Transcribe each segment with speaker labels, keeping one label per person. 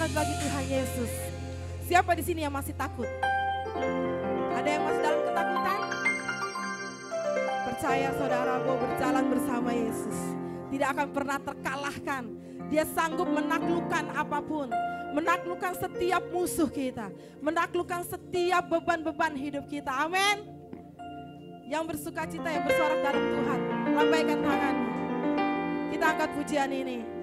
Speaker 1: banget bagi Tuhan Yesus. Siapa di sini yang masih takut? Ada yang masih dalam ketakutan? Percaya saudara, bahwa berjalan bersama Yesus tidak akan pernah terkalahkan. Dia sanggup menaklukkan apapun, menaklukkan setiap musuh kita, menaklukkan setiap beban-beban hidup kita. Amin. Yang bersuka cita, yang bersorak dalam Tuhan, lambaikan tanganmu. Kita angkat pujian ini.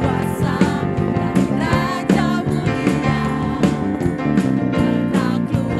Speaker 2: Kuasa dari Raja Mulia, menaklukkan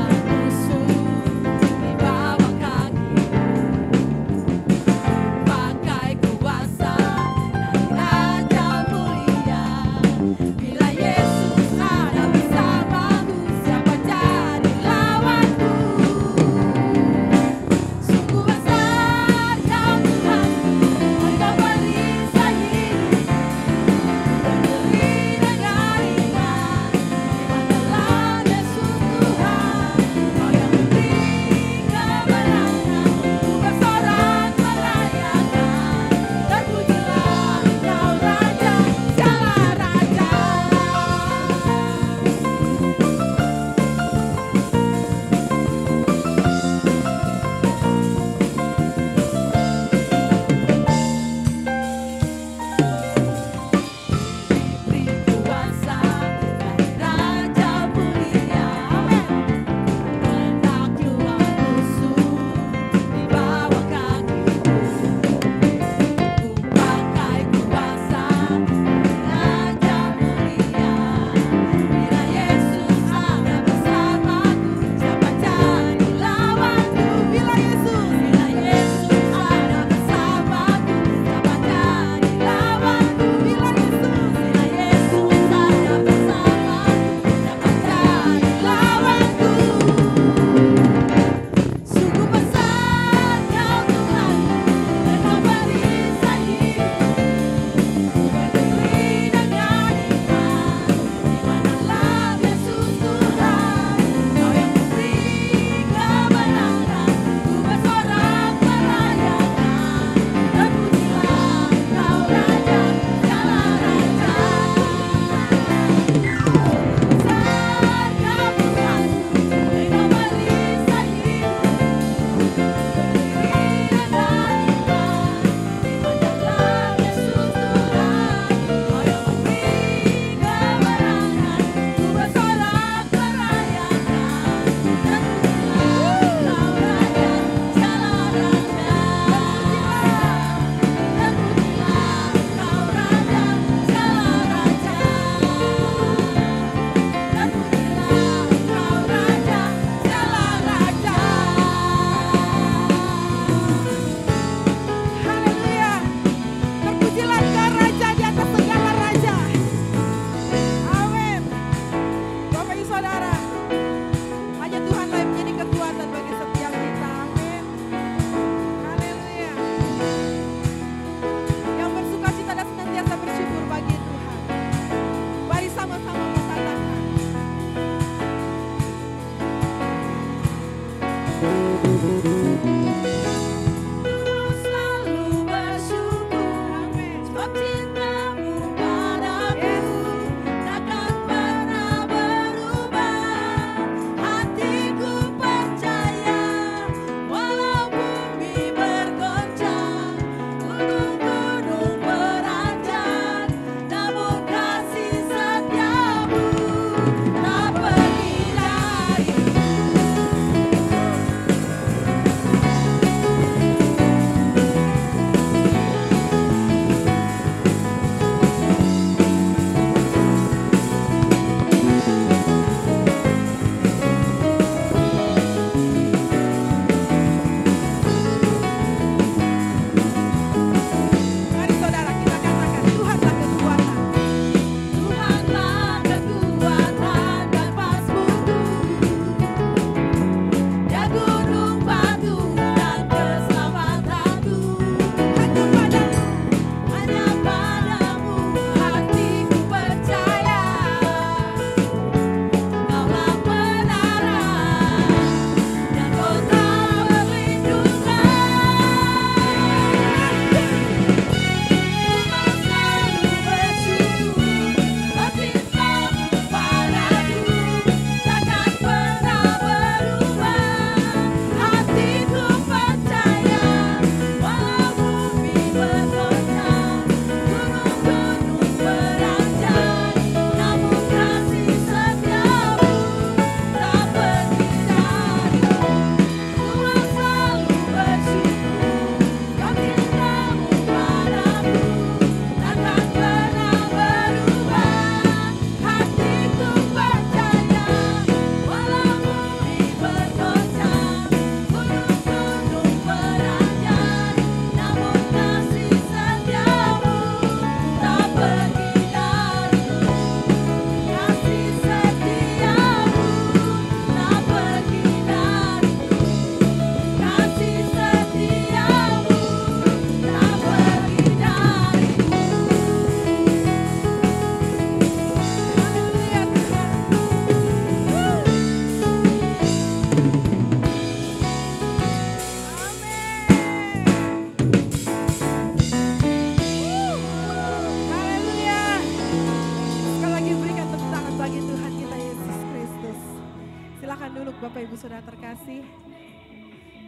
Speaker 1: Sudah terkasih,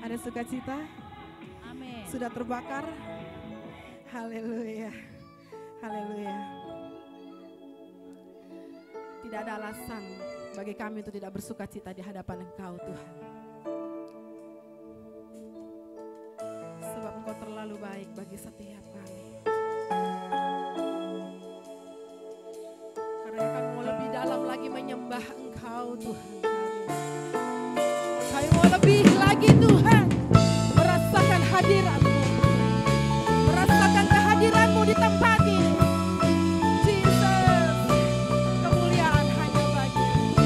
Speaker 1: ada sukacita,
Speaker 2: Amin.
Speaker 1: sudah terbakar. Haleluya, haleluya. Tidak ada alasan bagi kami untuk tidak bersukacita di hadapan Engkau, Tuhan. Sebab Engkau terlalu baik bagi setiap kami. Karena kami mau lebih dalam lagi menyembah Engkau, Tuhan. Kami mau lebih lagi, Tuhan, merasakan hadirat-Mu, merasakan kehadiran-Mu di tempat ini. Jesus, kemuliaan hanya bagi-Mu.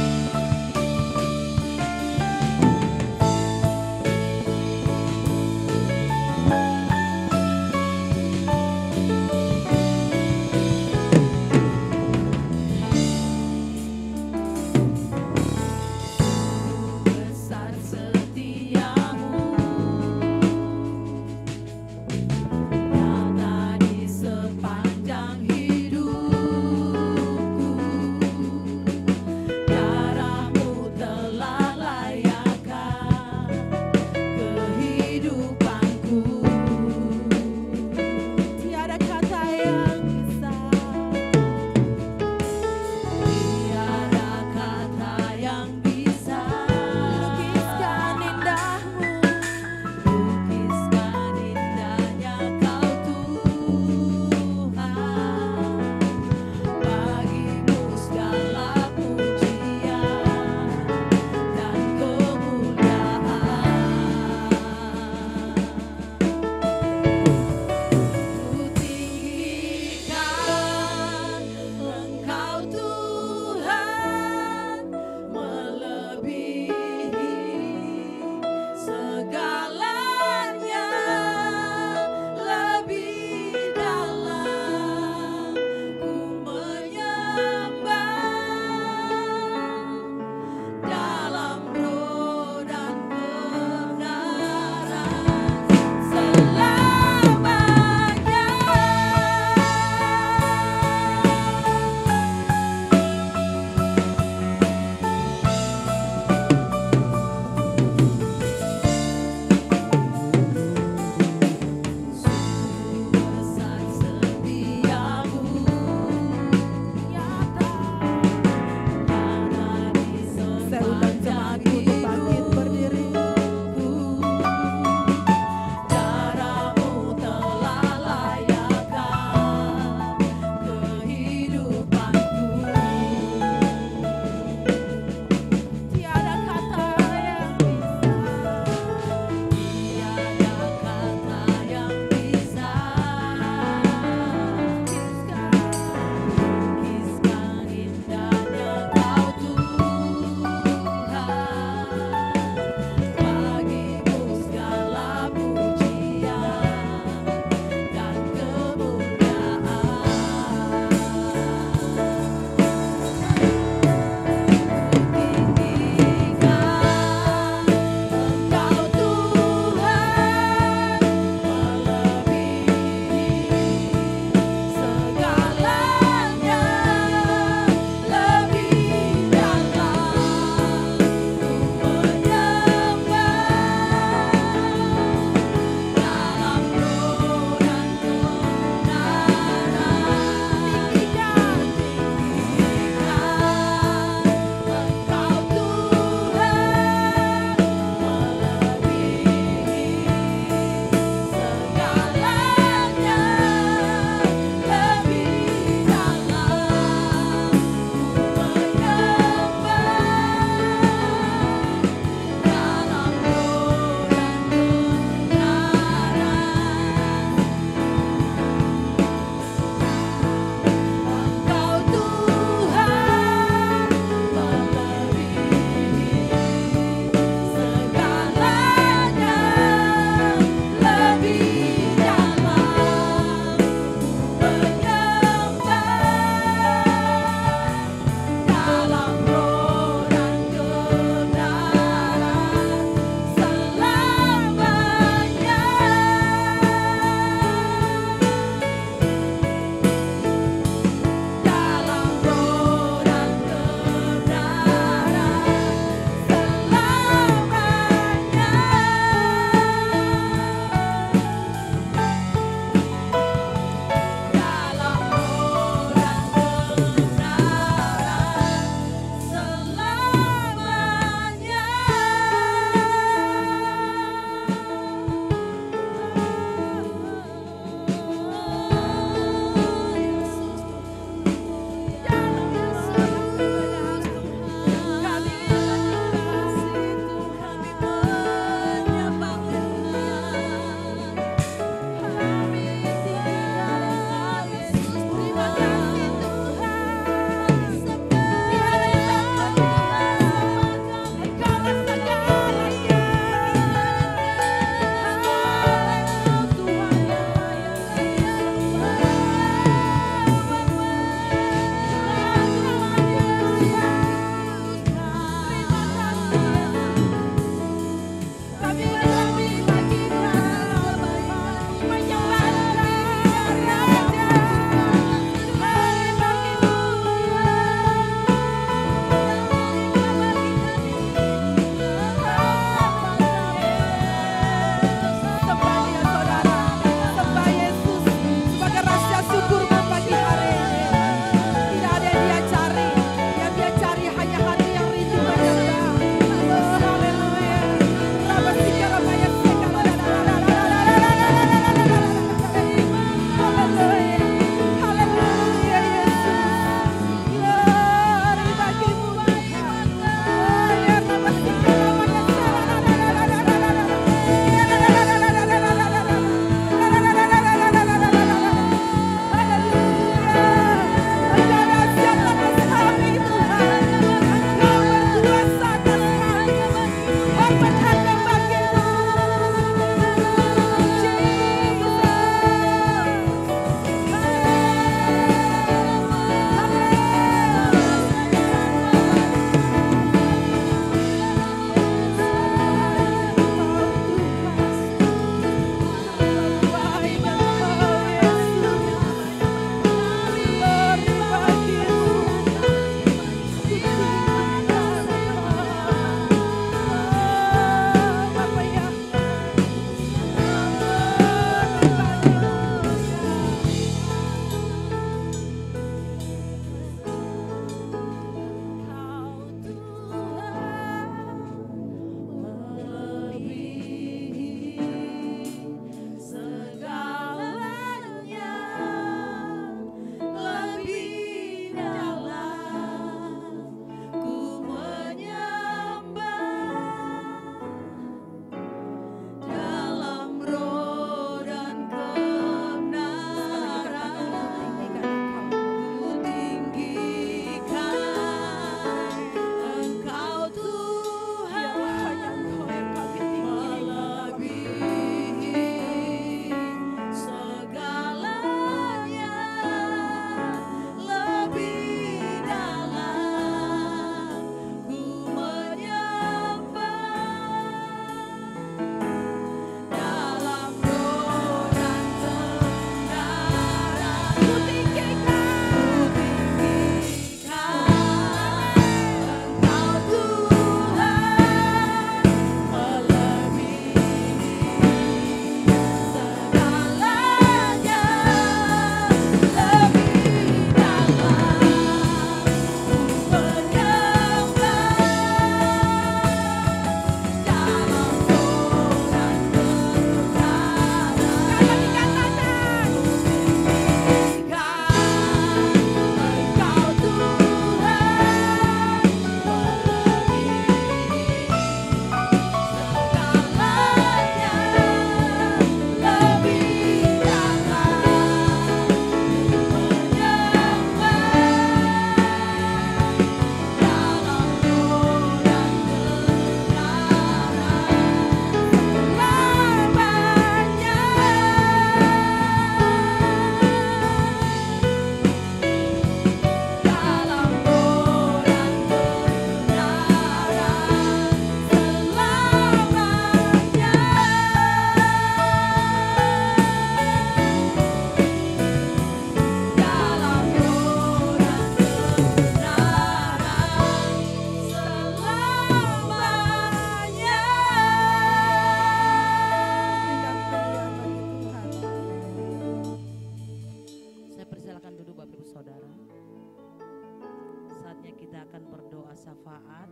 Speaker 2: jemaat.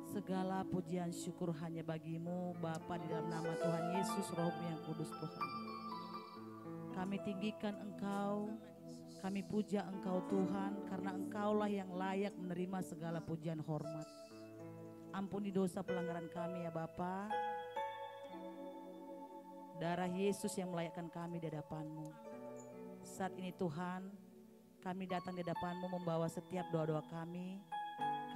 Speaker 2: Segala pujian syukur hanya bagimu Bapa, di dalam nama Tuhan Yesus, Roh-Mu yang kudus Tuhan. Kami tinggikan Engkau, kami puja Engkau Tuhan, karena Engkaulah yang layak menerima segala pujian hormat. Ampuni dosa pelanggaran kami ya Bapa. Darah Yesus yang melayakkan kami di hadapan-Mu. Saat ini Tuhan, kami datang di hadapan-Mu membawa setiap doa-doa kami.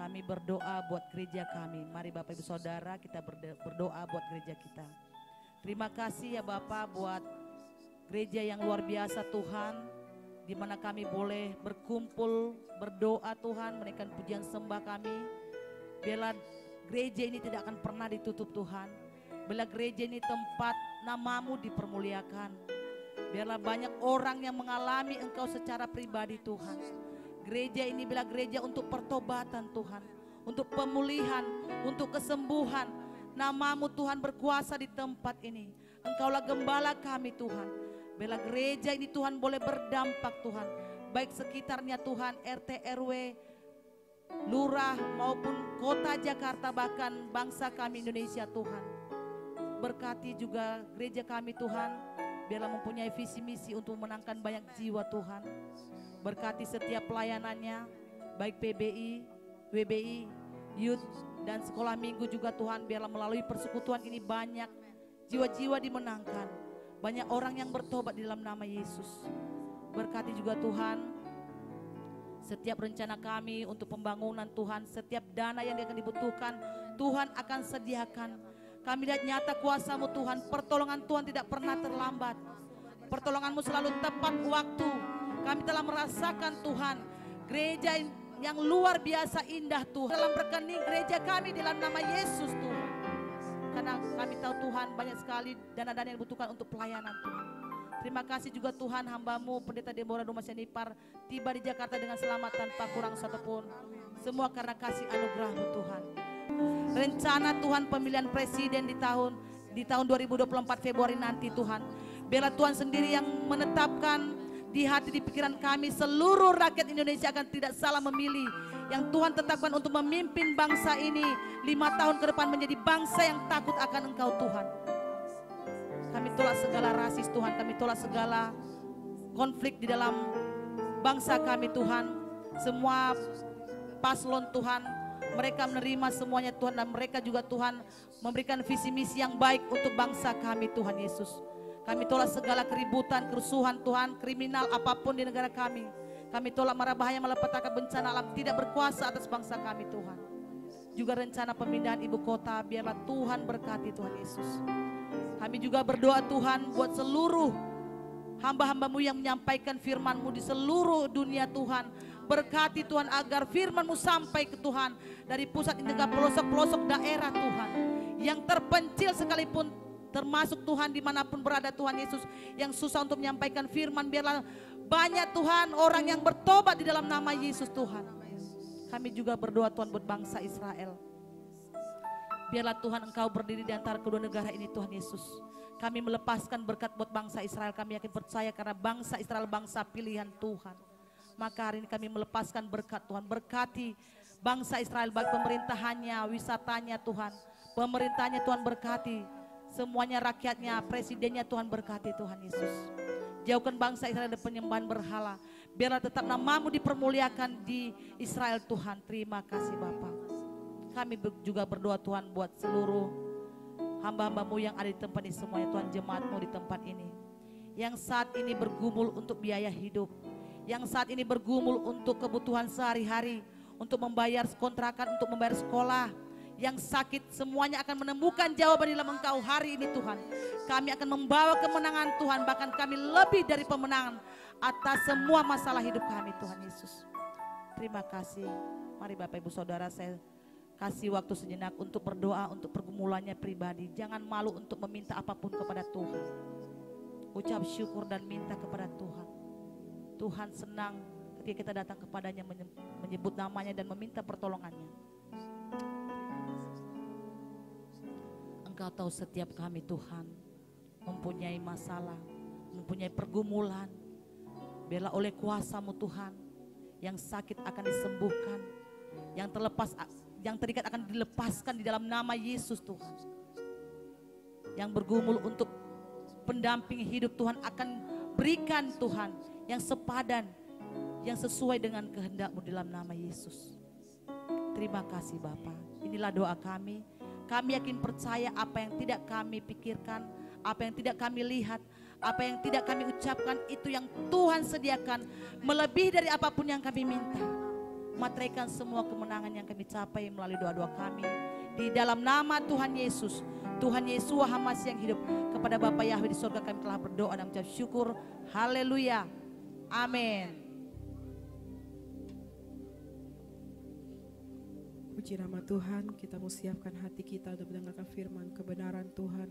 Speaker 2: Kami berdoa buat gereja kami. Mari Bapak Ibu Saudara, kita berdoa buat gereja kita. Terima kasih ya Bapak buat gereja yang luar biasa Tuhan, di mana kami boleh berkumpul, berdoa Tuhan, menaikkan pujian sembah kami. Biarlah gereja ini tidak akan pernah ditutup Tuhan. Biarlah gereja ini tempat nama-Mu dipermuliakan. Biarlah banyak orang yang mengalami Engkau secara pribadi Tuhan. Gereja ini bila gereja untuk pertobatan Tuhan, untuk pemulihan, untuk kesembuhan. Nama-Mu Tuhan berkuasa di tempat ini. Engkaulah gembala kami Tuhan. Bila gereja ini Tuhan boleh berdampak Tuhan, baik sekitarnya Tuhan, RT RW, lurah maupun kota Jakarta, bahkan bangsa kami Indonesia Tuhan. Berkati juga gereja kami Tuhan, biarlah mempunyai visi misi untuk memenangkan banyak jiwa Tuhan. Berkati setiap pelayanannya, baik PBI, WBI, Youth, dan sekolah minggu juga Tuhan. Biarlah melalui persekutuan ini banyak jiwa-jiwa dimenangkan. Banyak orang yang bertobat di dalam nama Yesus. Berkati juga Tuhan setiap rencana kami untuk pembangunan Tuhan. Setiap dana yang akan dibutuhkan Tuhan akan sediakan. Kami lihat nyata kuasa-Mu Tuhan. Pertolongan Tuhan tidak pernah terlambat. Pertolongan-Mu selalu tepat waktu. Kami telah merasakan Tuhan gereja yang luar biasa indah Tuhan dalam rekening gereja kami dalam nama Yesus Tuhan. Karena kami tahu Tuhan banyak sekali dana-dana yang dibutuhkan untuk pelayanan Tuhan. Terima kasih juga Tuhan, hamba-Mu Pendeta Deborah Dumasyanipar tiba di Jakarta dengan selamat tanpa kurang satupun. Semua karena kasih anugerah-Mu Tuhan. Rencana Tuhan pemilihan presiden di tahun 2024 Februari nanti Tuhan. Biarlah Tuhan sendiri yang menetapkan di hati, di pikiran kami, seluruh rakyat Indonesia akan tidak salah memilih yang Tuhan tetapkan untuk memimpin bangsa ini 5 tahun ke depan menjadi bangsa yang takut akan Engkau Tuhan. Kami tolak segala rasis Tuhan, kami tolak segala konflik di dalam bangsa kami Tuhan. Semua paslon Tuhan, mereka menerima semuanya Tuhan, dan mereka juga Tuhan memberikan visi misi yang baik untuk bangsa kami Tuhan Yesus. Kami tolak segala keributan, kerusuhan Tuhan, kriminal apapun di negara kami. Kami tolak mara bahaya, malapetaka, bencana alam tidak berkuasa atas bangsa kami Tuhan. Juga rencana pemindahan ibu kota, biarlah Tuhan berkati Tuhan Yesus. Kami juga berdoa Tuhan buat seluruh hamba-hamba-Mu yang menyampaikan firman-Mu di seluruh dunia Tuhan. Berkati Tuhan agar firman-Mu sampai ke Tuhan dari pusat hingga pelosok-pelosok daerah Tuhan. Yang terpencil sekalipun, termasuk Tuhan dimanapun berada Tuhan Yesus, yang susah untuk menyampaikan firman, biarlah banyak Tuhan orang yang bertobat di dalam nama Yesus Tuhan. Kami juga berdoa Tuhan buat bangsa Israel. Biarlah Tuhan Engkau berdiri di antara kedua negara ini Tuhan Yesus. Kami melepaskan berkat buat bangsa Israel. Kami yakin percaya karena bangsa Israel bangsa pilihan Tuhan. Maka hari ini kami melepaskan berkat Tuhan. Berkati bangsa Israel, baik pemerintahannya, wisatanya Tuhan. Pemerintahnya Tuhan berkati. Semuanya rakyatnya, presidennya Tuhan berkati Tuhan Yesus. Jauhkan bangsa Israel dari penyembahan berhala. Biarlah tetap nama-Mu dipermuliakan di Israel Tuhan. Terima kasih Bapa. Kami juga berdoa Tuhan buat seluruh hamba-hamba-Mu yang ada di tempat ini semuanya Tuhan, jemaat-Mu di tempat ini. Yang saat ini bergumul untuk biaya hidup. Yang saat ini bergumul untuk kebutuhan sehari-hari. Untuk membayar kontrakan, untuk membayar sekolah. Yang sakit semuanya akan menemukan jawaban di dalam Engkau hari ini Tuhan. Kami akan membawa kemenangan Tuhan, bahkan kami lebih dari pemenangan atas semua masalah hidup kami Tuhan Yesus. Terima kasih. Mari Bapak Ibu Saudara, saya kasih waktu sejenak untuk berdoa untuk pergumulannya pribadi. Jangan malu untuk meminta apapun kepada Tuhan. Ucap syukur dan minta kepada Tuhan. Tuhan senang ketika kita datang kepadanya, menyebut namanya dan meminta pertolongannya. Engkau tahu setiap kami Tuhan mempunyai masalah, mempunyai pergumulan. Biarlah oleh kuasa-Mu Tuhan, yang sakit akan disembuhkan, yang terlepas, yang terikat akan dilepaskan di dalam nama Yesus Tuhan. Yang bergumul untuk pendamping hidup Tuhan akan berikan Tuhan yang sepadan, yang sesuai dengan kehendak-Mu dalam nama Yesus. Terima kasih Bapa. Inilah doa kami. Kami yakin percaya apa yang tidak kami pikirkan, apa yang tidak kami lihat, apa yang tidak kami ucapkan, itu yang Tuhan sediakan melebihi dari apapun yang kami minta. Materaikan semua kemenangan yang kami capai melalui doa-doa kami. Di dalam nama Tuhan Yesus, Tuhan Yesua Hamasi yang hidup, kepada Bapa Yahweh di surga kami telah berdoa dan mengucap syukur. Haleluya. Amin.
Speaker 1: Puji nama Tuhan, kita mau siapkan hati kita untuk mendengarkan firman kebenaran Tuhan.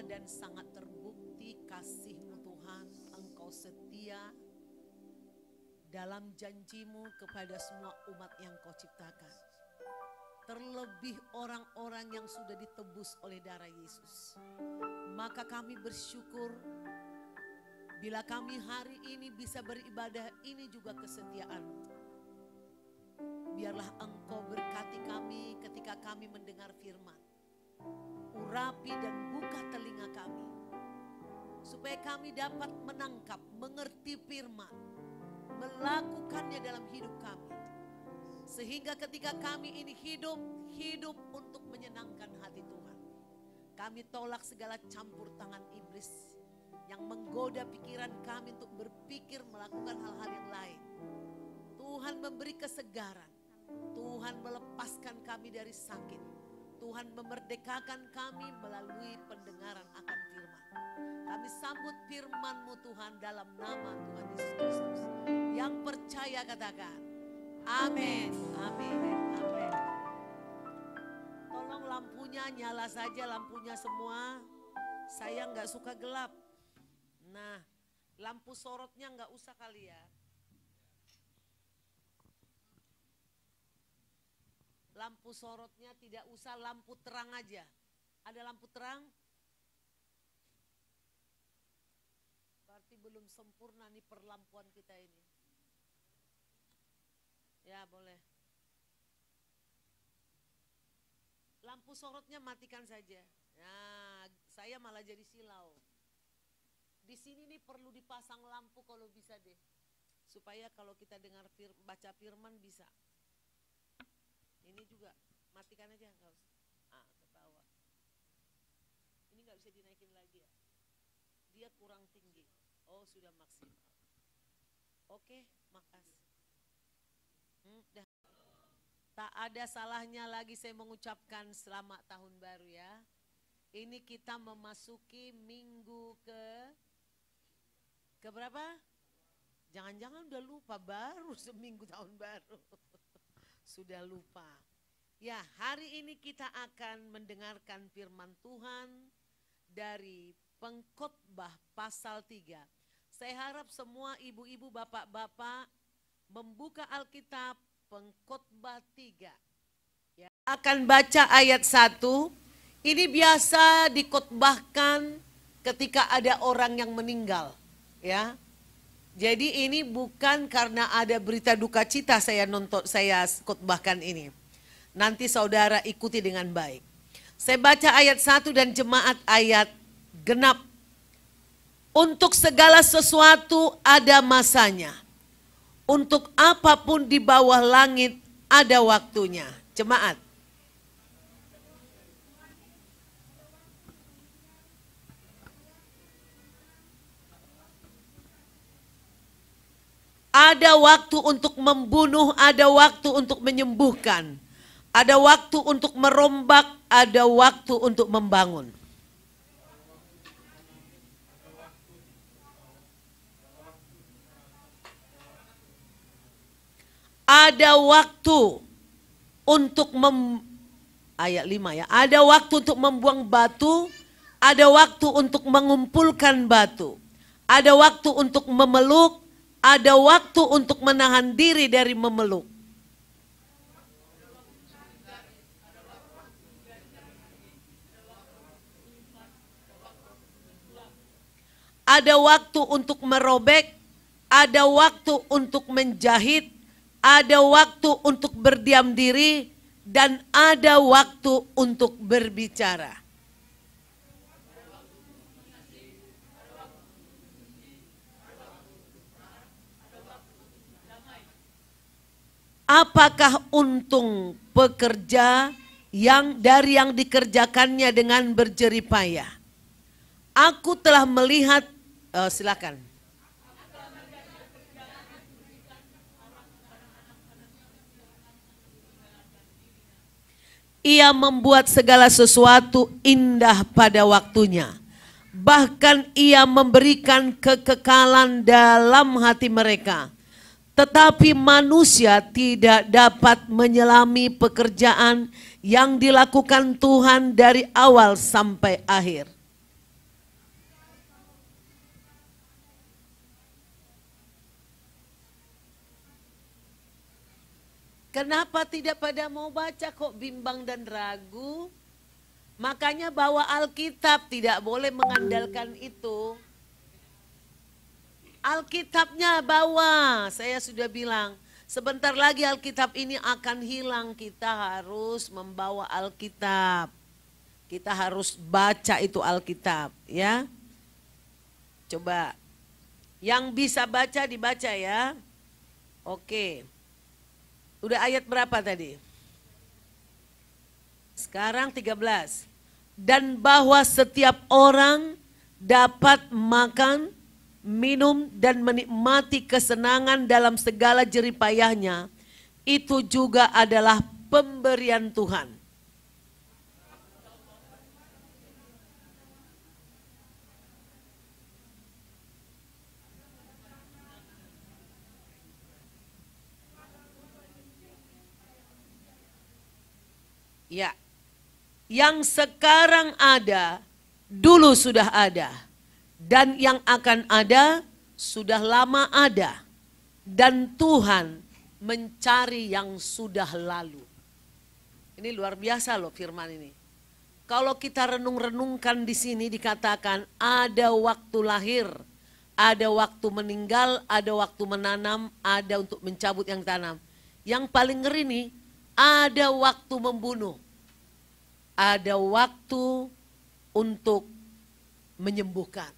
Speaker 3: Dan sangat terbukti kasih-Mu Tuhan, Engkau setia dalam janji-Mu kepada semua umat yang Kau ciptakan. Terlebih orang-orang yang sudah ditebus oleh darah Yesus. Maka kami bersyukur bila kami hari ini bisa beribadah, ini juga kesetiaan-Mu. Biarlah Engkau berkati kami ketika kami mendengar firman. Urapi dan buka telinga kami, supaya kami dapat menangkap, mengerti firman, melakukannya dalam hidup kami. Sehingga ketika kami ini hidup untuk menyenangkan hati Tuhan. Kami tolak segala campur tangan iblis yang menggoda pikiran kami untuk berpikir melakukan hal-hal yang lain. Tuhan memberi kesegaran. Tuhan melepaskan kami dari sakit. Tuhan memerdekakan kami melalui pendengaran akan firman. Kami sambut firman-Mu Tuhan dalam nama Tuhan Yesus Kristus. Yang percaya katakan, amin, amin, amin. Tolong lampunya nyala saja, lampunya semua. Saya nggak suka gelap. Nah, lampu sorotnya nggak usah kali ya. Lampu sorotnya tidak usah, lampu terang aja. Ada lampu terang? Berarti belum sempurna nih perlampuan kita ini. Ya boleh. Lampu sorotnya matikan saja. Nah, saya malah jadi silau. Di sini nih perlu dipasang lampu kalau bisa deh. Supaya kalau kita dengar baca firman bisa. Ini juga matikan aja, nggak usah. Ke bawah. Ini nggak bisa dinaikin lagi ya. Dia kurang tinggi. Oh sudah maksimal. Oke, makasih. Dah. Tak ada salahnya lagi saya mengucapkan selamat tahun baru ya. Ini kita memasuki minggu ke berapa? Jangan-jangan udah lupa, baru seminggu tahun baru. Sudah lupa. Ya, hari ini kita akan mendengarkan firman Tuhan dari Pengkhotbah pasal 3. Saya harap semua ibu-ibu, bapak-bapak membuka Alkitab Pengkhotbah 3. Ya, akan baca ayat 1. Ini biasa dikotbahkan ketika ada orang yang meninggal, ya. Jadi ini bukan karena ada berita duka cita saya khotbahkan ini. Nanti saudara ikuti dengan baik. Saya baca ayat 1 dan jemaat ayat genap. Untuk segala sesuatu ada masanya. Untuk apapun di bawah langit ada waktunya. Jemaat. Ada waktu untuk membunuh, ada waktu untuk menyembuhkan. Ada waktu untuk merombak, ada waktu untuk membangun. Ada waktu untuk ayat 5 ya. Ada waktu untuk membuang batu, ada waktu untuk mengumpulkan batu. Ada waktu untuk memeluk, ada waktu untuk menahan diri dari memeluk. Ada waktu untuk merobek, ada waktu untuk menjahit, ada waktu untuk berdiam diri, dan ada waktu untuk berbicara. Apakah untung pekerja yang dikerjakannya dengan berjeripayah? Aku telah melihat, silakan. Ia membuat segala sesuatu indah pada waktunya. Bahkan ia memberikan kekekalan dalam hati mereka. Tetapi manusia tidak dapat menyelami pekerjaan yang dilakukan Tuhan dari awal sampai akhir. Kenapa tidak pada mau baca kok bimbang dan ragu? Makanya bawa Alkitab, tidak boleh mengandalkan itu. Alkitabnya bawa, saya sudah bilang, sebentar lagi Alkitab ini akan hilang, kita harus membawa Alkitab. Kita harus baca itu Alkitab, ya. Coba, yang bisa baca dibaca ya. Oke. Udah ayat berapa tadi? Sekarang 13. Dan bahwa setiap orang dapat makan, minum dan menikmati kesenangan dalam segala jeripayahnya, itu juga adalah pemberian Tuhan. Ya, yang sekarang ada, dulu sudah ada. Dan yang akan ada, sudah lama ada. Dan Tuhan mencari yang sudah lalu. Ini luar biasa loh firman ini. Kalau kita renung-renungkan di sini dikatakan ada waktu lahir, ada waktu meninggal, ada waktu menanam, ada untuk mencabut yang tanam. Yang paling ngeri nih, ada waktu membunuh. Ada waktu untuk menyembuhkan.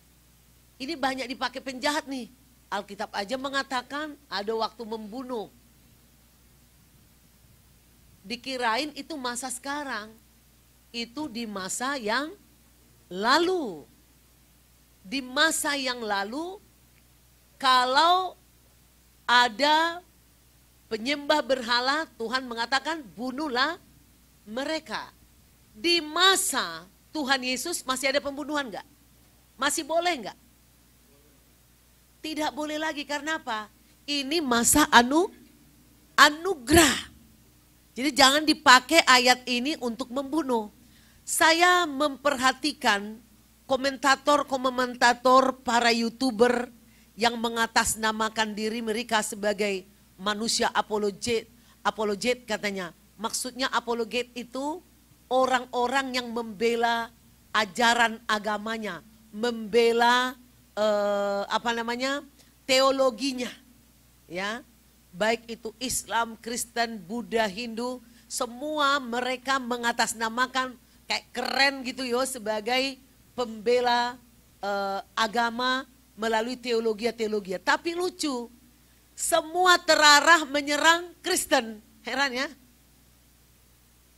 Speaker 3: Ini banyak dipakai penjahat nih. Alkitab aja mengatakan ada waktu membunuh. Dikirain itu masa sekarang. Itu di masa yang lalu. Di masa yang lalu, kalau ada penyembah berhala, Tuhan mengatakan bunuhlah mereka. Di masa Tuhan Yesus masih ada pembunuhan enggak? Masih boleh enggak? Tidak boleh lagi, karena apa? Ini masa anugerah. Jadi jangan dipakai ayat ini untuk membunuh. Saya memperhatikan komentator para YouTuber yang mengatasnamakan diri mereka sebagai manusia apologet katanya. Maksudnya apologet itu orang-orang yang membela ajaran agamanya, membela teologinya, ya, baik itu Islam, Kristen, Buddha, Hindu, semua mereka mengatasnamakan kayak keren gitu yo sebagai pembela agama melalui teologi. Tapi lucu, semua terarah menyerang Kristen, heran ya.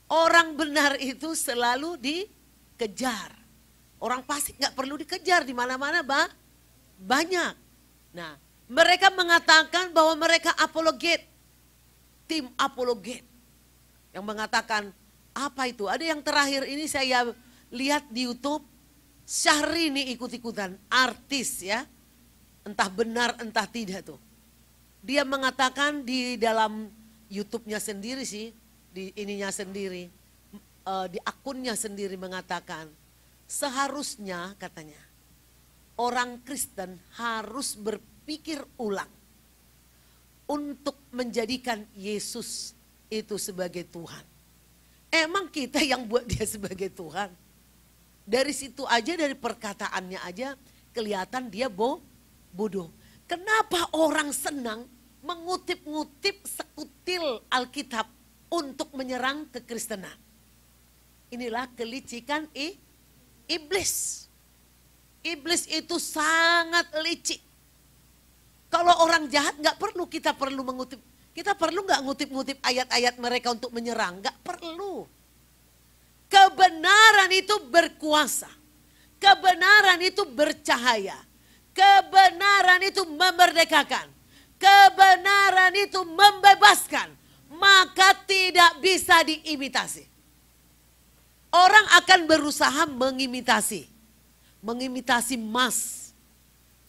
Speaker 3: Orang benar itu selalu dikejar. Orang fasik nggak perlu dikejar, di mana-mana banyak. Nah, mereka mengatakan bahwa mereka apologet, tim apologet. Yang mengatakan apa itu? Ada yang terakhir ini saya lihat di YouTube, Syahrini ikut-ikutan, artis ya. Entah benar entah tidak tuh. Dia mengatakan di dalam YouTube-nya sendiri sih, di ininya sendiri, di akunnya sendiri mengatakan, seharusnya katanya orang Kristen harus berpikir ulang untuk menjadikan Yesus itu sebagai Tuhan. Emang kita yang buat dia sebagai Tuhan? Dari situ aja, dari perkataannya aja kelihatan dia bodoh. Kenapa orang senang mengutip-ngutip sekutil Alkitab untuk menyerang kekristenan? Inilah kelicikan iblis. Iblis itu sangat licik. Kalau orang jahat nggak perlu kita mengutip. Kita perlu nggak ngutip-ngutip ayat-ayat mereka untuk menyerang? Nggak perlu. Kebenaran itu berkuasa. Kebenaran itu bercahaya. Kebenaran itu memerdekakan. Kebenaran itu membebaskan. Maka tidak bisa diimitasi. Orang akan berusaha mengimitasi emas.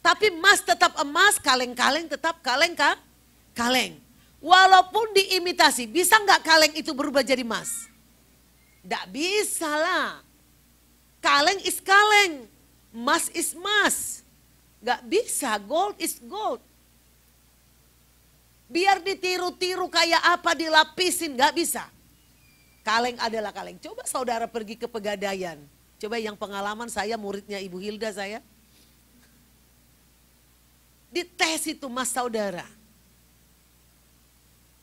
Speaker 3: Tapi emas tetap emas, kaleng-kaleng tetap kaleng. Walaupun diimitasi, bisa nggak kaleng itu berubah jadi emas? Nggak bisa lah. Kaleng is kaleng, emas is emas. Nggak bisa, gold is gold. Biar ditiru-tiru kayak apa, dilapisin, nggak bisa. Kaleng adalah kaleng. Coba saudara pergi ke Pegadaian. Coba yang pengalaman, saya muridnya Ibu Hilda saya. Dites itu mas saudara.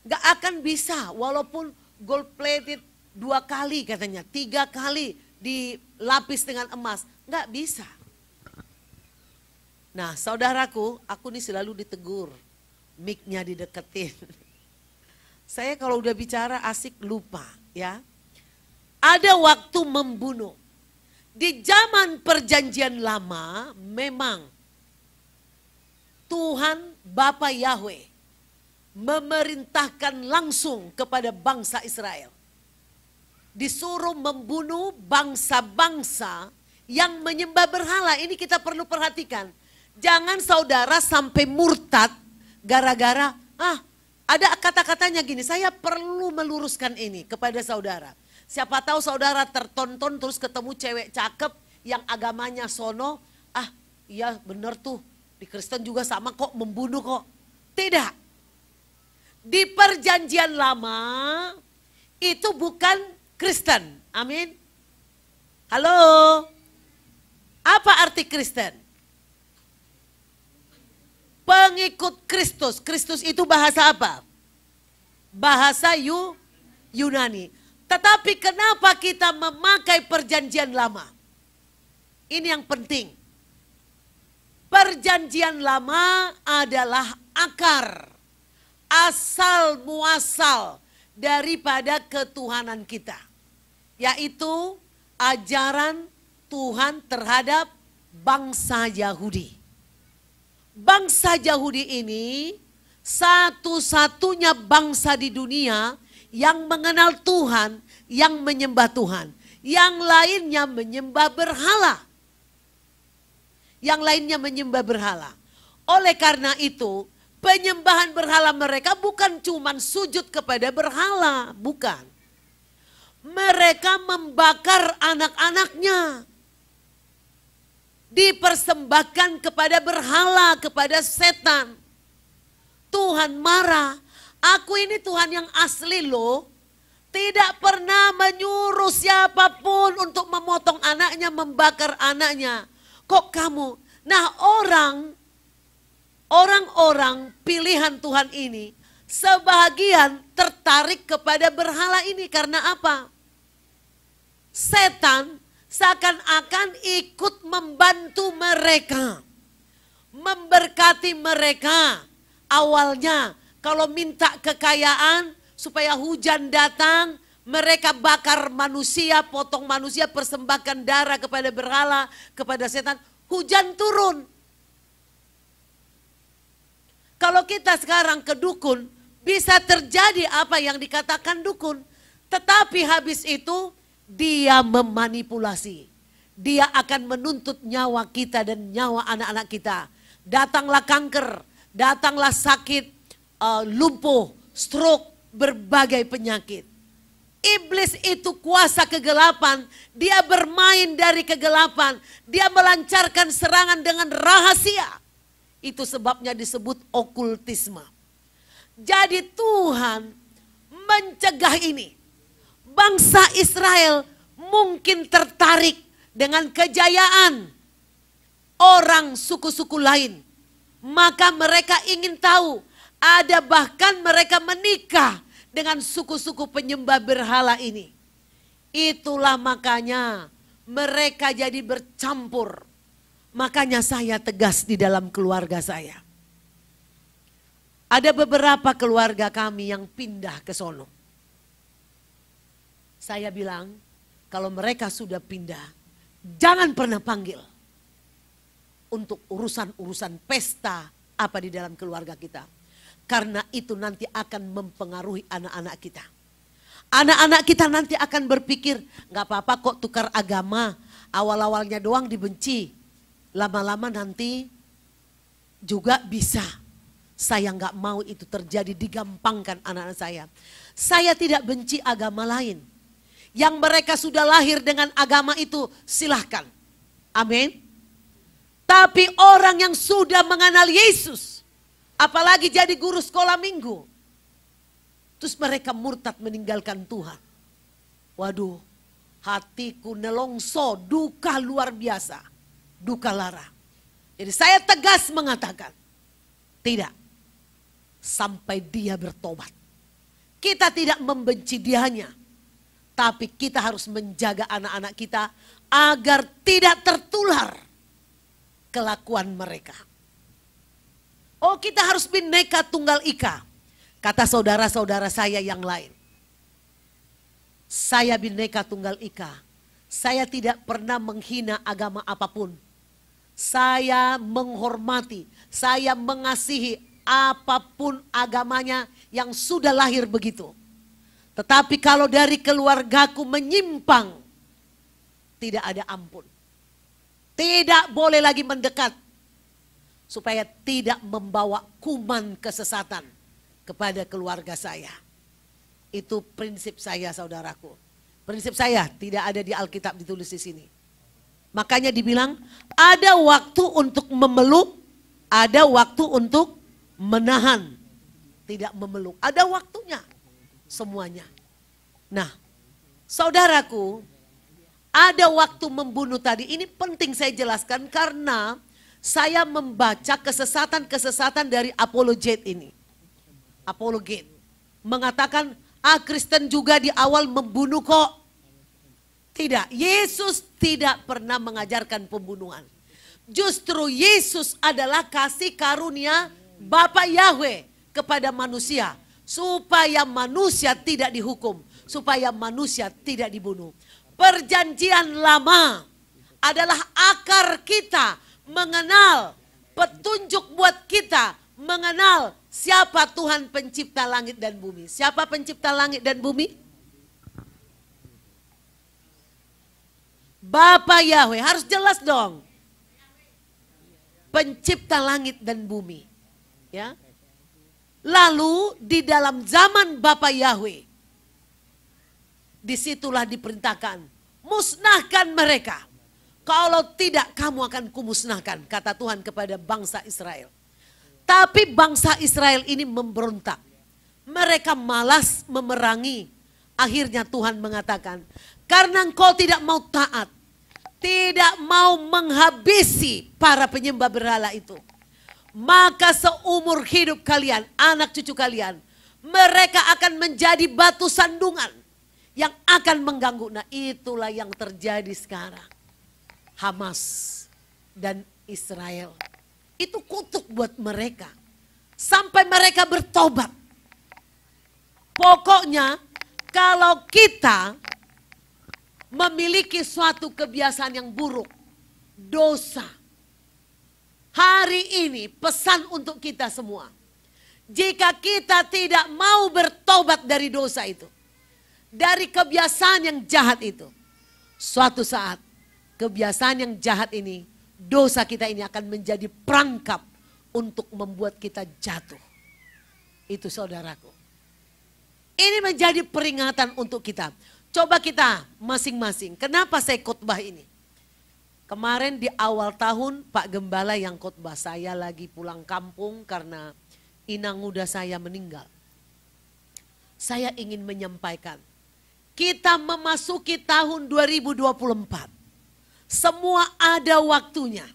Speaker 3: Gak akan bisa walaupun gold plated 2 kali katanya. 3 kali dilapis dengan emas. Gak bisa. Nah saudaraku, aku nih selalu ditegur Mic-nya dideketin. Saya kalau udah bicara asik lupa ya. Ada waktu membunuh. Di zaman perjanjian lama memang Tuhan Bapa Yahweh memerintahkan langsung kepada bangsa Israel. Disuruh membunuh bangsa-bangsa yang menyembah berhala. Ini kita perlu perhatikan. Jangan saudara sampai murtad gara-gara ada kata-katanya gini. Saya perlu meluruskan ini kepada saudara. Siapa tahu saudara tertonton terus ketemu cewek cakep yang agamanya sono. Iya bener tuh di Kristen juga sama kok membunuh kok. Tidak. Di perjanjian lama itu bukan Kristen. Amin. Halo. Apa arti Kristen? Pengikut Kristus. Kristus itu bahasa apa? Bahasa Yunani. Tetapi kenapa kita memakai perjanjian lama? Ini yang penting. Perjanjian lama adalah akar, asal muasal daripada ketuhanan kita. Yaitu ajaran Tuhan terhadap bangsa Yahudi. Bangsa Yahudi ini satu-satunya bangsa di dunia yang mengenal Tuhan, yang menyembah Tuhan. Yang lainnya menyembah berhala. Yang lainnya menyembah berhala. Oleh karena itu, penyembahan berhala mereka bukan cuma sujud kepada berhala, bukan. Mereka membakar anak-anaknya. Dipersembahkan kepada berhala, kepada setan. Tuhan marah. Aku ini Tuhan yang asli loh. Tidak pernah menyuruh siapapun untuk memotong anaknya, membakar anaknya. Kok kamu? Nah orang-orang pilihan Tuhan ini sebagian tertarik kepada berhala ini. Karena apa? Setan seakan-akan ikut membantu mereka. Memberkati mereka. Awalnya kalau minta kekayaan supaya hujan datang, mereka bakar manusia, potong manusia, persembahkan darah kepada berhala, kepada setan. Hujan turun. Kalau kita sekarang ke dukun, bisa terjadi apa yang dikatakan dukun. Tetapi habis itu dia memanipulasi. Dia akan menuntut nyawa kita dan nyawa anak-anak kita. Datanglah kanker, datanglah sakit, lumpuh, stroke, berbagai penyakit. Iblis itu kuasa kegelapan, dia bermain dari kegelapan, dia melancarkan serangan dengan rahasia. Itu sebabnya disebut okultisme. Jadi Tuhan mencegah ini. Bangsa Israel mungkin tertarik dengan kejayaan orang suku-suku lain. Maka mereka ingin tahu, ada bahkan mereka menikah dengan suku-suku penyembah berhala ini. Itulah makanya mereka jadi bercampur. Makanya saya tegas di dalam keluarga saya. Ada beberapa keluarga kami yang pindah ke sono. Saya bilang, kalau mereka sudah pindah, jangan pernah panggil. Untuk urusan-urusan pesta apa di dalam keluarga kita. Karena itu nanti akan mempengaruhi anak-anak kita. Anak-anak kita nanti akan berpikir, gak apa-apa kok tukar agama. Awal-awalnya doang dibenci. Lama-lama nanti juga bisa. Saya gak mau itu terjadi, digampangkan anak-anak saya. Saya tidak benci agama lain. Yang mereka sudah lahir dengan agama itu silahkan. Amin. Tapi orang yang sudah mengenal Yesus, apalagi jadi guru sekolah minggu, terus mereka murtad meninggalkan Tuhan. Waduh, hatiku nelongso, duka luar biasa, duka lara. Jadi saya tegas mengatakan, tidak, sampai dia bertobat. Kita tidak membenci dianya, tapi kita harus menjaga anak-anak kita agar tidak tertular kelakuan mereka. Oh, kita harus Bhinneka Tunggal Ika. Kata saudara-saudara saya yang lain. Saya Bhinneka Tunggal Ika. Saya tidak pernah menghina agama apapun. Saya menghormati, saya mengasihi apapun agamanya yang sudah lahir begitu. Tetapi kalau dari keluargaku menyimpang, tidak ada ampun. Tidak boleh lagi mendekat, supaya tidak membawa kuman kesesatan kepada keluarga saya. Itu prinsip saya, saudaraku. Prinsip saya tidak ada di Alkitab ditulis di sini. Makanya dibilang ada waktu untuk memeluk, ada waktu untuk menahan. Tidak memeluk, ada waktunya semuanya. Nah, saudaraku, ada waktu membunuh tadi. Ini penting saya jelaskan karena saya membaca kesesatan-kesesatan dari apologet ini. Apologet mengatakan, Kristen juga di awal membunuh kok. Tidak, Yesus tidak pernah mengajarkan pembunuhan. Justru Yesus adalah kasih karunia Bapa Yahweh kepada manusia. Supaya manusia tidak dihukum, supaya manusia tidak dibunuh. Perjanjian lama adalah akar kita mengenal, petunjuk buat kita mengenal siapa Tuhan pencipta langit dan bumi. Siapa pencipta langit dan bumi? Bapa Yahweh, harus jelas dong. Pencipta langit dan bumi. Ya. Lalu di dalam zaman Bapa Yahweh, disitulah diperintahkan, musnahkan mereka. Kalau tidak kamu akan kumusnahkan, kata Tuhan kepada bangsa Israel. Tapi bangsa Israel ini memberontak. Mereka malas memerangi. Akhirnya Tuhan mengatakan, karena engkau tidak mau taat, tidak mau menghabisi para penyembah berhala itu, maka seumur hidup kalian, anak cucu kalian, mereka akan menjadi batu sandungan yang akan mengganggu. Nah, itulah yang terjadi sekarang. Hamas dan Israel. Itu kutuk buat mereka. Sampai mereka bertobat. Pokoknya kalau kita memiliki suatu kebiasaan yang buruk, dosa. Hari ini pesan untuk kita semua. Jika kita tidak mau bertobat dari dosa itu, dari kebiasaan yang jahat itu, suatu saat kebiasaan yang jahat ini, dosa kita ini akan menjadi perangkap untuk membuat kita jatuh. Itu saudaraku. Ini menjadi peringatan untuk kita. Coba kita masing-masing. Kenapa saya khotbah ini? Kemarin di awal tahun Pak Gembala yang khotbah, saya lagi pulang kampung karena inang muda saya meninggal. Saya ingin menyampaikan, kita memasuki tahun 2024. Semua ada waktunya.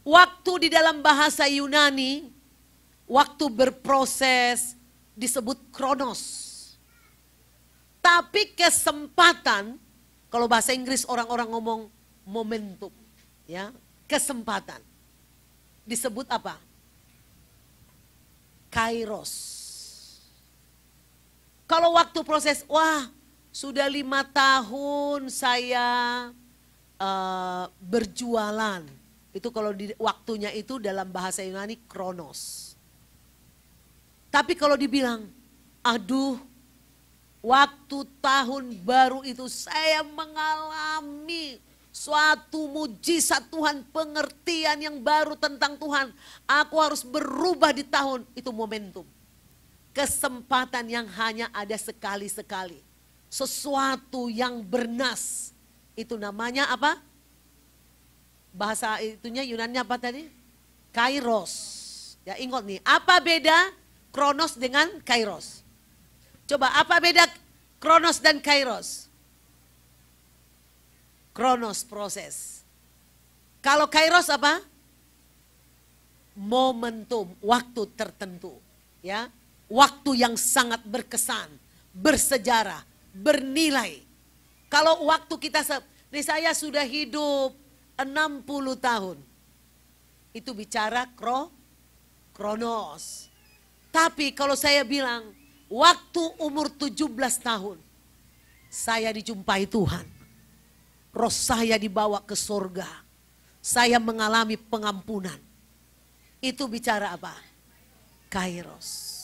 Speaker 3: Waktu di dalam bahasa Yunani, waktu berproses disebut kronos. Tapi kesempatan, kalau bahasa Inggris orang-orang ngomong momentum, ya, kesempatan. Disebut apa? Kairos. Kalau waktu proses, wah sudah 5 tahun saya berjualan. Itu kalau di waktunya itu dalam bahasa Yunani kronos. Tapi kalau dibilang, aduh waktu tahun baru itu saya mengalami suatu mujizat Tuhan, pengertian yang baru tentang Tuhan. Aku harus berubah di tahun, itu momentum. Kesempatan yang hanya ada sekali-sekali. Sesuatu yang bernas. Itu namanya apa? Bahasa itunya Yunani apa tadi? Kairos. Ya ingat nih, apa beda kronos dengan kairos? Coba apa beda kronos dan kairos? Kronos proses. Kalau kairos apa? Momentum, waktu tertentu. Ya, waktu yang sangat berkesan, bersejarah, bernilai. Kalau waktu kita, nih saya sudah hidup 60 tahun. Itu bicara Kronos. Tapi kalau saya bilang, waktu umur 17 tahun, saya dijumpai Tuhan. Roh saya dibawa ke surga. Saya mengalami pengampunan. Itu bicara apa? Kairos.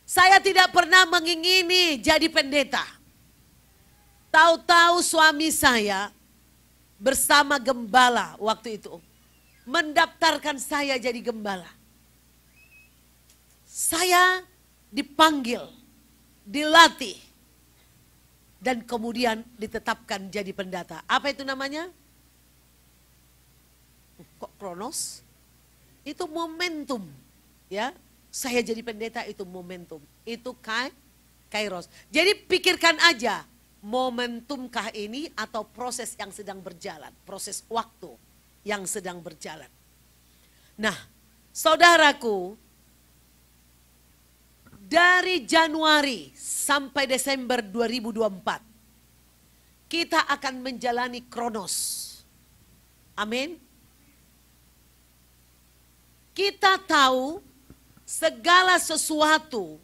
Speaker 3: Saya tidak pernah mengingini jadi pendeta. Tahu-tahu suami saya bersama gembala waktu itu mendaftarkan saya jadi gembala. Saya dipanggil, dilatih, dan kemudian ditetapkan jadi pendeta. Apa itu namanya? Kok kronos? Itu momentum, ya. Saya jadi pendeta itu momentum. Itu kairos. Jadi pikirkan aja, momentumkah ini atau proses yang sedang berjalan, proses waktu yang sedang berjalan. Nah, saudaraku, dari Januari sampai Desember 2024, kita akan menjalani kronos. Amin. Kita tahu segala sesuatu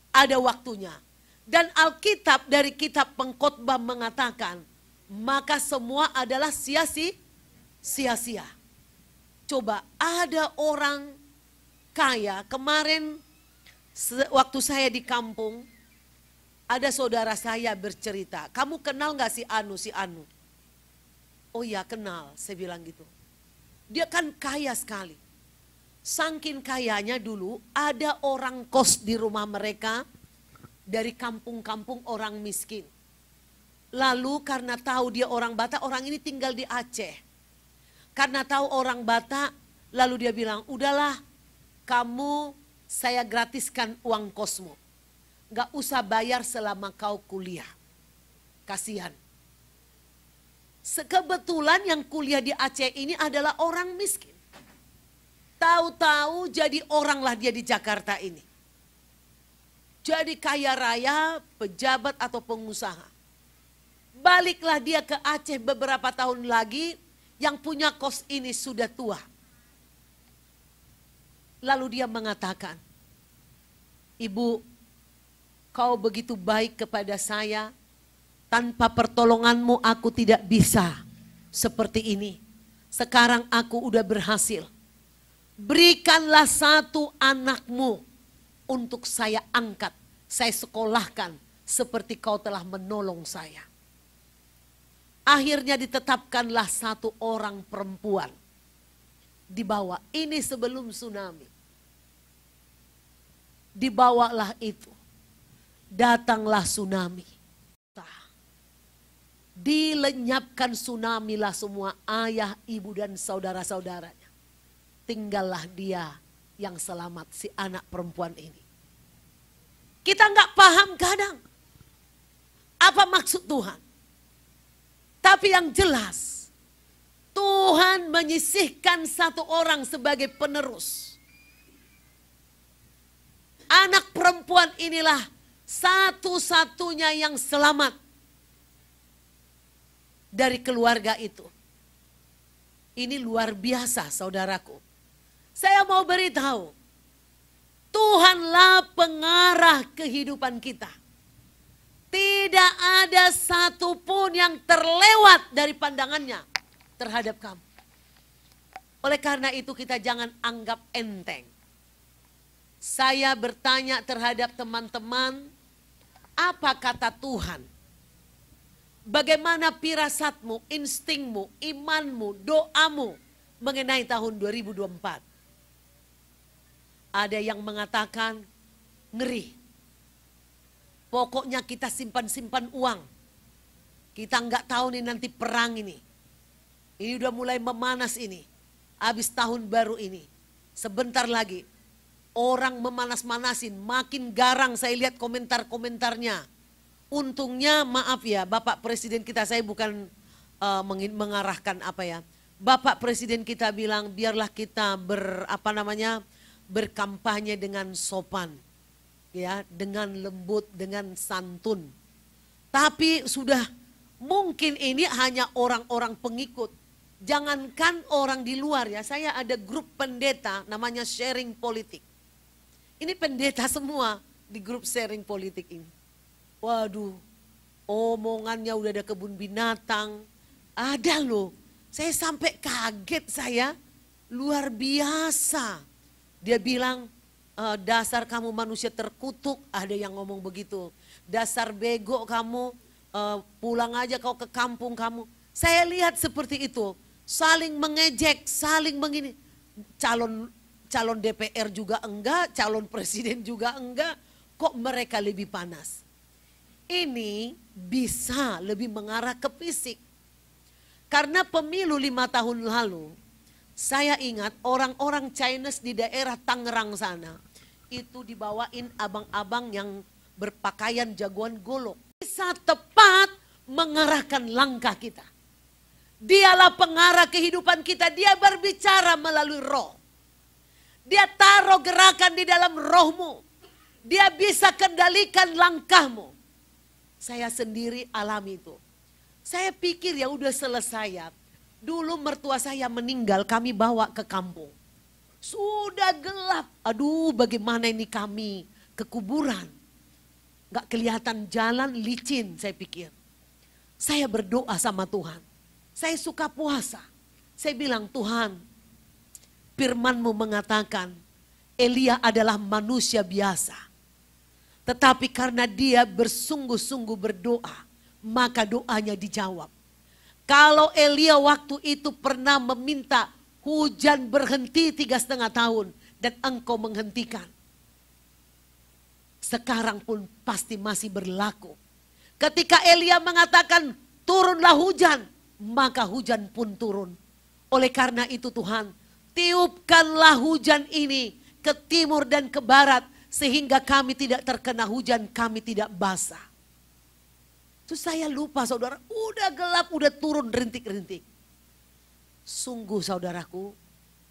Speaker 3: ada waktunya. Dan Alkitab dari kitab Pengkhotbah mengatakan, maka semua adalah sia-sia. Coba ada orang kaya, kemarin waktu saya di kampung, ada saudara saya bercerita, kamu kenal gak si Anu? Oh ya kenal, saya bilang gitu. Dia kan kaya sekali. Saking kayanya dulu ada orang kos di rumah mereka dari kampung-kampung orang miskin. Lalu karena tahu dia orang Batak, orang ini tinggal di Aceh. Karena tahu orang Batak, lalu dia bilang, udahlah kamu saya gratiskan uang kosmu. Gak usah bayar selama kau kuliah. Kasihan. Kebetulan yang kuliah di Aceh ini adalah orang miskin. Tahu-tahu jadi oranglah dia di Jakarta ini. Jadi kaya raya, pejabat atau pengusaha. Baliklah dia ke Aceh beberapa tahun lagi, yang punya kos ini sudah tua. Lalu dia mengatakan, Ibu, kau begitu baik kepada saya, tanpa pertolonganmu aku tidak bisa seperti ini. Sekarang aku udah berhasil. Berikanlah satu anakmu untuk saya angkat, saya sekolahkan seperti kau telah menolong saya. Akhirnya ditetapkanlah satu orang perempuan. Dibawa, ini sebelum tsunami. Dibawalah itu. Datanglah tsunami. Dilenyapkan tsunami lah semua ayah, ibu dan saudara-saudaranya. Tinggallah dia yang selamat, si anak perempuan ini. Kita nggak paham kadang apa maksud Tuhan. Tapi yang jelas, Tuhan menyisihkan satu orang sebagai penerus. Anak perempuan inilah satu-satunya yang selamat dari keluarga itu. Ini luar biasa, saudaraku. Saya mau beritahu, Tuhanlah pengarah kehidupan kita. Tidak ada satupun yang terlewat dari pandangannya terhadap kamu. Oleh karena itu kita jangan anggap enteng. Saya bertanya terhadap teman-teman, apa kata Tuhan? Bagaimana firasatmu, instingmu, imanmu, doamu mengenai tahun 2024? Ada yang mengatakan ngeri. Pokoknya kita simpan-simpan uang. Kita nggak tahu nih nanti perang ini. Ini udah mulai memanas ini. Habis tahun baru ini. Sebentar lagi. Orang memanas-manasin. Makin garang saya lihat komentar-komentarnya. Untungnya maaf ya Bapak Presiden kita, saya bukan mengarahkan apa ya. Bapak Presiden kita bilang biarlah kita berkampanye dengan sopan, ya, dengan lembut, dengan santun. Tapi sudah mungkin ini hanya orang-orang pengikut Jangankan orang di luar ya, saya ada grup pendeta namanya Sharing Politik. Ini pendeta semua di grup Sharing Politik ini. Waduh, omongannya udah ada kebun binatang, ada loh. Saya sampai kaget saya, luar biasa. Dia bilang, dasar kamu manusia terkutuk, ada yang ngomong begitu. Dasar bego kamu, pulang aja kau ke kampung kamu. Saya lihat seperti itu, saling mengejek, saling mengini. Calon DPR juga enggak, calon presiden juga enggak, kok mereka lebih panas. Ini bisa lebih mengarah ke fisik. Karena pemilu 5 tahun lalu, saya ingat orang-orang Chinese di daerah Tangerang sana, itu dibawain abang-abang yang berpakaian jagoan golok. Bisa tepat mengarahkan langkah kita. Dialah pengarah kehidupan kita, dia berbicara melalui roh. Dia taruh gerakan di dalam rohmu. Dia bisa kendalikan langkahmu. Saya sendiri alami itu. Saya pikir ya udah selesai ya. Dulu mertua saya meninggal, kami bawa ke kampung. Sudah gelap. Aduh, bagaimana ini kami ke kuburan. Gak kelihatan jalan, licin saya pikir. Saya berdoa sama Tuhan. Saya suka puasa. Saya bilang, Tuhan, firman-Mu mengatakan Elia adalah manusia biasa. Tetapi karena dia bersungguh-sungguh berdoa, maka doanya dijawab. Kalau Elia waktu itu pernah meminta hujan berhenti 3,5 tahun dan engkau menghentikan. Sekarang pun pasti masih berlaku. Ketika Elia mengatakan turunlah hujan, maka hujan pun turun. Oleh karena itu Tuhan, tiupkanlah hujan ini ke timur dan ke barat, sehingga kami tidak terkena hujan, kami tidak basah. Terus saya lupa saudara, udah gelap, udah turun rintik-rintik. Sungguh saudaraku,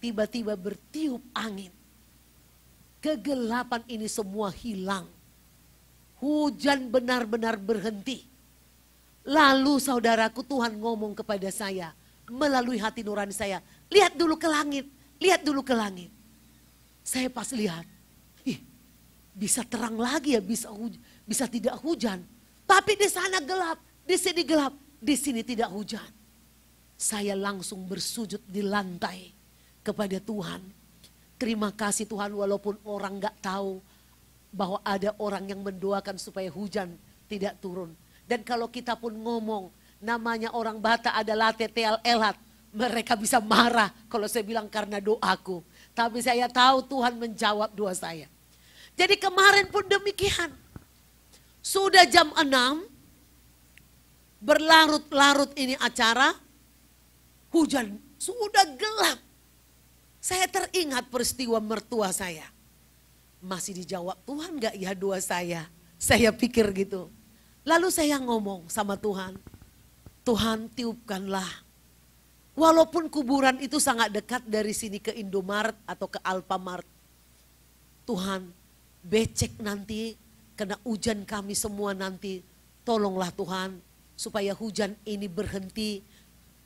Speaker 3: tiba-tiba bertiup angin. Kegelapan ini semua hilang. Hujan benar-benar berhenti. Lalu saudaraku, Tuhan ngomong kepada saya melalui hati nurani saya, lihat dulu ke langit, lihat dulu ke langit. Saya pas lihat, bisa terang lagi ya, bisa tidak hujan. Tapi di sana gelap, di sini gelap, di sini tidak hujan. Saya langsung bersujud di lantai kepada Tuhan. Terima kasih Tuhan, walaupun orang gak tahu bahwa ada orang yang mendoakan supaya hujan tidak turun. Dan kalau kita pun ngomong, namanya orang Batak adalah teteal elat. Mereka bisa marah kalau saya bilang karena doaku. Tapi saya tahu Tuhan menjawab doa saya. Jadi kemarin pun demikian. Sudah jam 6, berlarut-larut ini acara, hujan, sudah gelap. Saya teringat peristiwa mertua saya. Masih dijawab Tuhan gak ya doa saya? Saya pikir gitu. Lalu saya ngomong sama Tuhan, Tuhan tiupkanlah. Walaupun kuburan itu sangat dekat dari sini ke Indomaret atau ke Alfamart. Tuhan, becek nanti, kena hujan kami semua nanti. Tolonglah Tuhan, supaya hujan ini berhenti.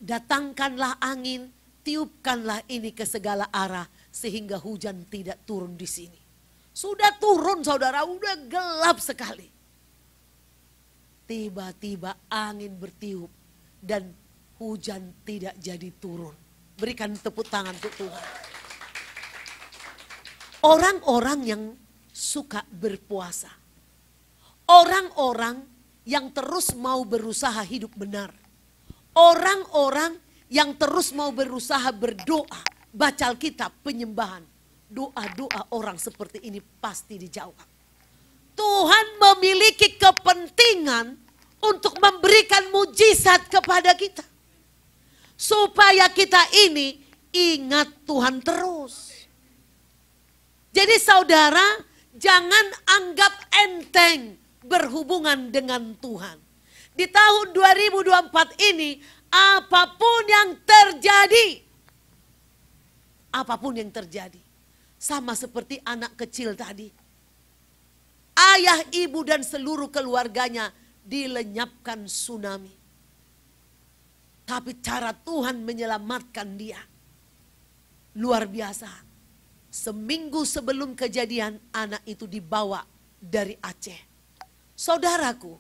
Speaker 3: Datangkanlah angin, tiupkanlah ini ke segala arah, sehingga hujan tidak turun di sini. Sudah turun saudara, udah gelap sekali. Tiba-tiba angin bertiup dan hujan tidak jadi turun. Berikan tepuk tangan untuk Tuhan. Orang-orang yang suka berpuasa. Orang-orang yang terus mau berusaha hidup benar. Orang-orang yang terus mau berusaha berdoa, baca Alkitab, penyembahan. Doa-doa orang seperti ini pasti dijawab. Tuhan memiliki kepentingan untuk memberikan mujizat kepada kita. Supaya kita ini ingat Tuhan terus. Jadi saudara, jangan anggap enteng berhubungan dengan Tuhan. Di tahun 2024 ini, apapun yang terjadi, sama seperti anak kecil tadi. Ayah, ibu dan seluruh keluarganya dilenyapkan tsunami. Tapi cara Tuhan menyelamatkan dia luar biasa. Seminggu sebelum kejadian, anak itu dibawa dari Aceh. Saudaraku,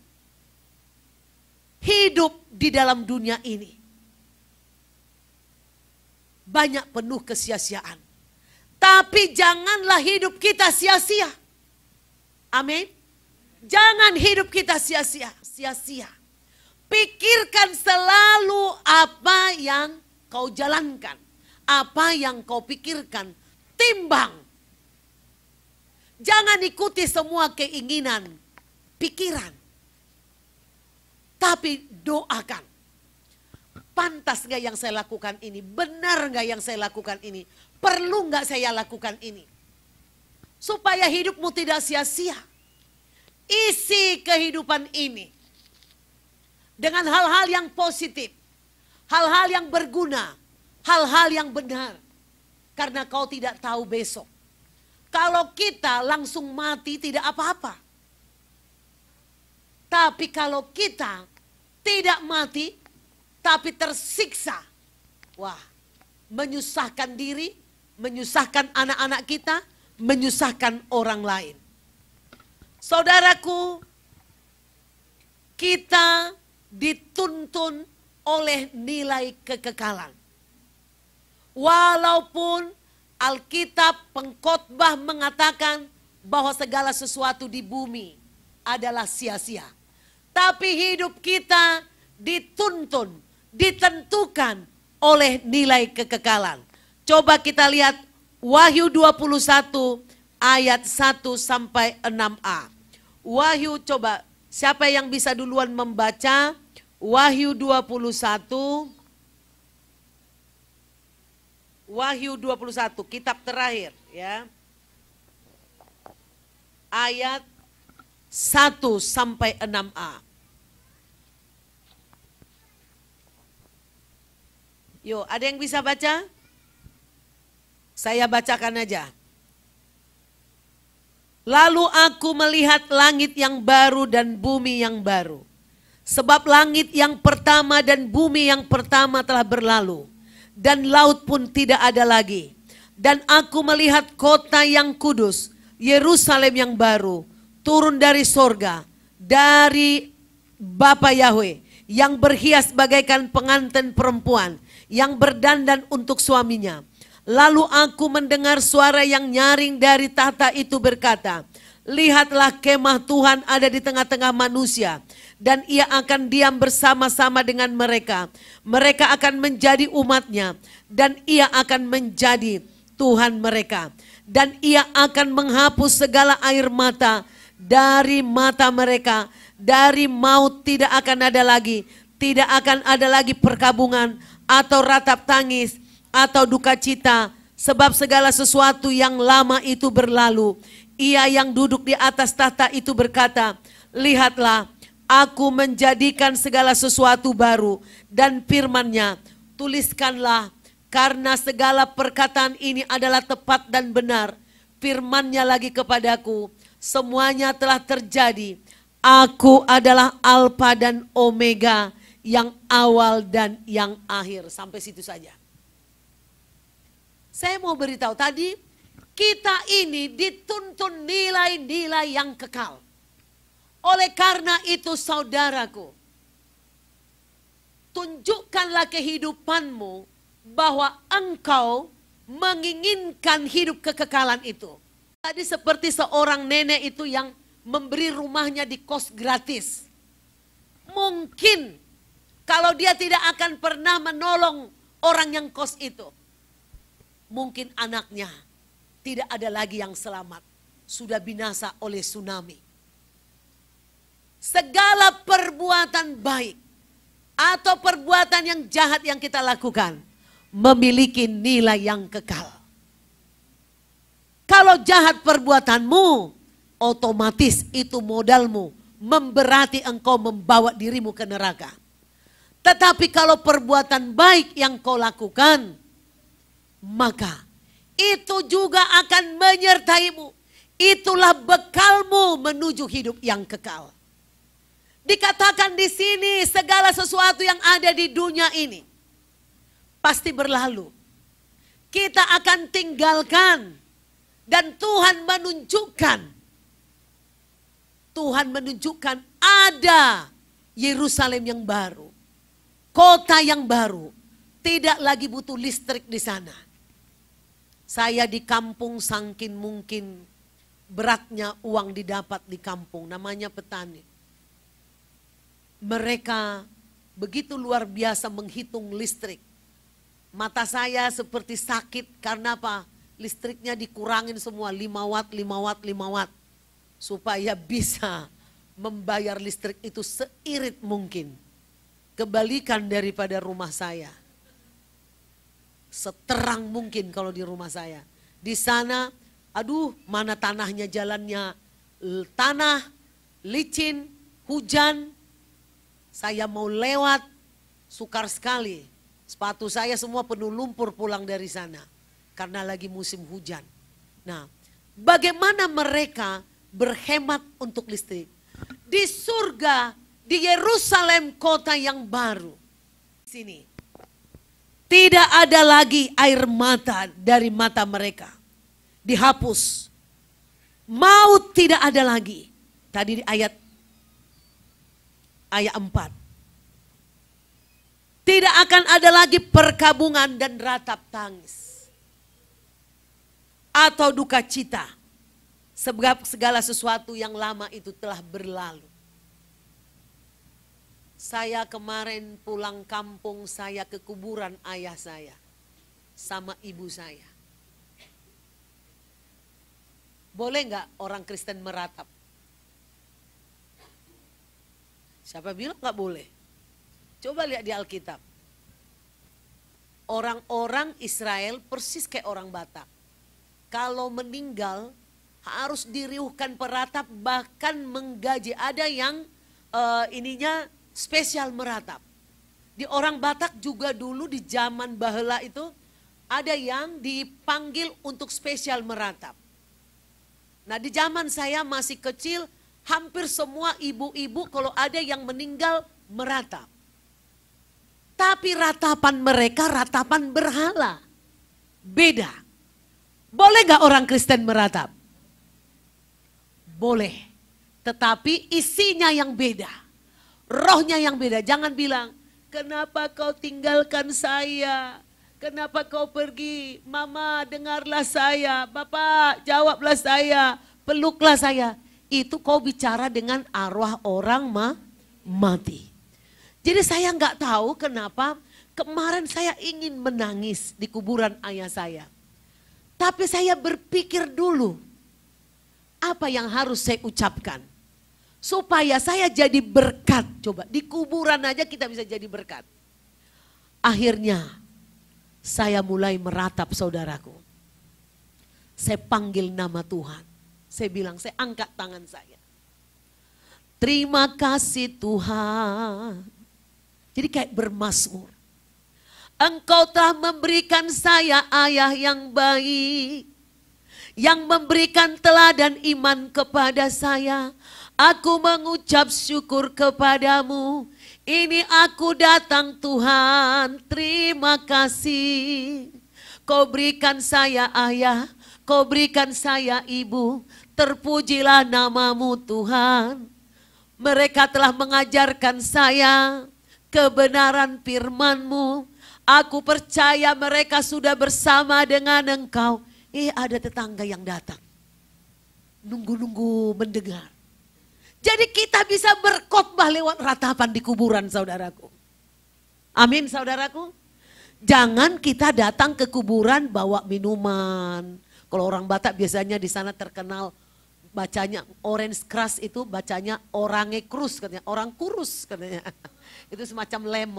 Speaker 3: hidup di dalam dunia ini banyak penuh kesia-siaan. Tapi janganlah hidup kita sia-sia. Amin. Jangan hidup kita sia-sia. Pikirkan selalu apa yang kau jalankan. Apa yang kau pikirkan, timbang. Jangan ikuti semua keinginan, pikiran. Tapi doakan. Pantas gak yang saya lakukan ini? Benar gak yang saya lakukan ini? Perlu gak saya lakukan ini? Supaya hidupmu tidak sia-sia. Isi kehidupan ini dengan hal-hal yang positif. Hal-hal yang berguna. Hal-hal yang benar. Karena kau tidak tahu besok. Kalau kita langsung mati tidak apa-apa. Tapi kalau kita tidak mati, tapi tersiksa. Wah, menyusahkan diri, menyusahkan anak-anak kita, menyusahkan orang lain. Saudaraku, kita dituntun oleh nilai kekekalan. Walaupun Alkitab pengkhotbah mengatakan bahwa segala sesuatu di bumi adalah sia-sia. Tapi hidup kita dituntun, ditentukan oleh nilai kekekalan. Coba kita lihat Wahyu 21 ayat 1 sampai 6a. Wahyu, coba siapa yang bisa duluan membaca Wahyu 21. Wahyu 21, kitab terakhir ya. Ayat 1 sampai 6a. Yuk, ada yang bisa baca? Saya bacakan aja. Lalu aku melihat langit yang baru dan bumi yang baru. Sebab langit yang pertama dan bumi yang pertama telah berlalu. Dan laut pun tidak ada lagi. Dan aku melihat kota yang kudus, Yerusalem yang baru, turun dari sorga, dari Bapa Yahweh, yang berhias bagaikan pengantin perempuan, yang berdandan untuk suaminya. Lalu aku mendengar suara yang nyaring dari tahta itu berkata, lihatlah kemah Tuhan ada di tengah-tengah manusia. Dan ia akan diam bersama-sama dengan mereka. Mereka akan menjadi umatnya. Dan ia akan menjadi Tuhan mereka. Dan ia akan menghapus segala air mata dari mata mereka. Dari maut tidak akan ada lagi. Tidak akan ada lagi perkabungan atau ratap tangis atau duka cita. Sebab segala sesuatu yang lama itu berlalu. Ia yang duduk di atas tahta itu berkata, lihatlah, aku menjadikan segala sesuatu baru. Dan firman-Nya, tuliskanlah, karena segala perkataan ini adalah tepat dan benar. Firman-Nya lagi kepadaku, semuanya telah terjadi. Aku adalah Alfa dan Omega, yang awal dan yang akhir. Sampai situ saja. Saya mau beritahu tadi, kita ini dituntun nilai-nilai yang kekal. Oleh karena itu saudaraku, tunjukkanlah kehidupanmu bahwa engkau menginginkan hidup kekekalan itu. Tadi seperti seorang nenek itu yang memberi rumahnya di kos gratis. Mungkin kalau dia tidak akan pernah menolong orang yang kos itu, mungkin anaknya tidak ada lagi yang selamat. Sudah binasa oleh tsunami. Segala perbuatan baik atau perbuatan yang jahat yang kita lakukan memiliki nilai yang kekal. Kalau jahat perbuatanmu, otomatis itu modalmu memberati engkau membawa dirimu ke neraka. Tetapi kalau perbuatan baik yang kau lakukan, maka itu juga akan menyertaimu. Itulah bekalmu menuju hidup yang kekal. Dikatakan di sini segala sesuatu yang ada di dunia ini pasti berlalu. Kita akan tinggalkan dan Tuhan menunjukkan ada Yerusalem yang baru, kota yang baru, tidak lagi butuh listrik di sana. Saya di kampung saking mungkin beratnya uang didapat di kampung, namanya petani. Mereka begitu luar biasa menghitung listrik. Mata saya seperti sakit karena apa? Listriknya dikurangin semua 5 watt, 5 watt, 5 watt. Supaya bisa membayar listrik itu seirit mungkin. Kebalikan daripada rumah saya. Seterang mungkin kalau di rumah saya. Di sana, aduh mana tanahnya, jalannya tanah, licin, hujan. Saya mau lewat, sukar sekali. Sepatu saya semua penuh lumpur pulang dari sana. Karena lagi musim hujan. Nah, bagaimana mereka berhemat untuk listrik? Di surga, di Yerusalem kota yang baru. Di sini. Tidak ada lagi air mata dari mata mereka. Dihapus. Maut tidak ada lagi. Tadi di ayat 4. Tidak akan ada lagi perkabungan dan ratap tangis. Atau duka cita. Sebab segala sesuatu yang lama itu telah berlalu. Saya kemarin pulang kampung, saya ke kuburan ayah saya. Sama ibu saya. Boleh nggak orang Kristen meratap? Siapa bilang nggak boleh? Coba lihat di Alkitab. Orang-orang Israel persis kayak orang Batak. Kalau meninggal harus diriuhkan peratap, bahkan menggaji. Ada yang ininya spesial meratap. Di orang Batak juga dulu di zaman baheula itu ada yang dipanggil untuk spesial meratap. Nah di zaman saya masih kecil, hampir semua ibu-ibu kalau ada yang meninggal meratap. Tapi ratapan mereka ratapan berhala. Beda. Boleh gak orang Kristen meratap? Boleh. Tetapi isinya yang beda. Rohnya yang beda. Jangan bilang, kenapa kau tinggalkan saya? Kenapa kau pergi? Mama dengarlah saya. Bapak jawablah saya. Peluklah saya. Itu kau bicara dengan arwah orang mati. Jadi saya nggak tahu kenapa kemarin saya ingin menangis di kuburan ayah saya. Tapi saya berpikir dulu, apa yang harus saya ucapkan? Supaya saya jadi berkat. Coba di kuburan aja kita bisa jadi berkat. Akhirnya saya mulai meratap saudaraku. Saya panggil nama Tuhan. Saya bilang, saya angkat tangan saya. Terima kasih Tuhan. Jadi kayak bermazmur. Engkau telah memberikan saya ayah yang baik. Yang memberikan teladan iman kepada saya. Aku mengucap syukur kepadamu. Ini aku datang Tuhan. Terima kasih. Kau berikan saya ayah. Kau berikan saya ibu. Terpujilah namamu Tuhan. Mereka telah mengajarkan saya kebenaran firman-Mu. Aku percaya mereka sudah bersama dengan Engkau. Ada tetangga yang datang. Nunggu-nunggu mendengar. Jadi kita bisa berkhotbah lewat ratapan di kuburan saudaraku. Amin saudaraku. Jangan kita datang ke kuburan bawa minuman. Kalau orang Batak biasanya di sana terkenal bacanya orange crush, itu bacanya orange krus katanya, orang kurus katanya. Itu semacam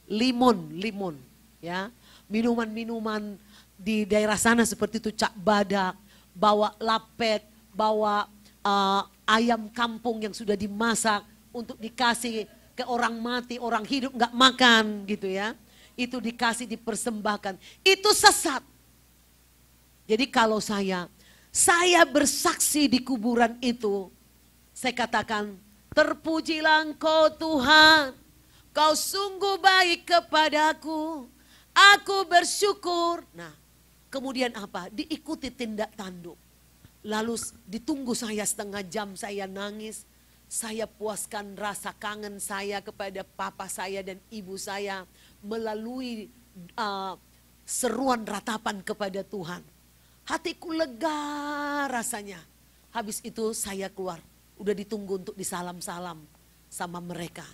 Speaker 3: limon ya. Minuman-minuman di daerah sana seperti itu, cak badak, bawa lapet, bawa ayam kampung yang sudah dimasak untuk dikasih ke orang mati, orang hidup nggak makan gitu ya. Itu dikasih, dipersembahkan. Itu sesat. Jadi kalau saya bersaksi di kuburan itu, saya katakan Terpujilah Engkau Tuhan, Kau sungguh baik kepadaku. Aku bersyukur. Nah, kemudian apa? Diikuti tindak tanduk. Lalu ditunggu saya setengah jam, saya nangis. Saya puaskan rasa kangen saya kepada papa saya dan ibu saya melalui seruan ratapan kepada Tuhan. Hatiku lega rasanya. Habis itu saya keluar. Udah ditunggu untuk disalam-salam sama mereka.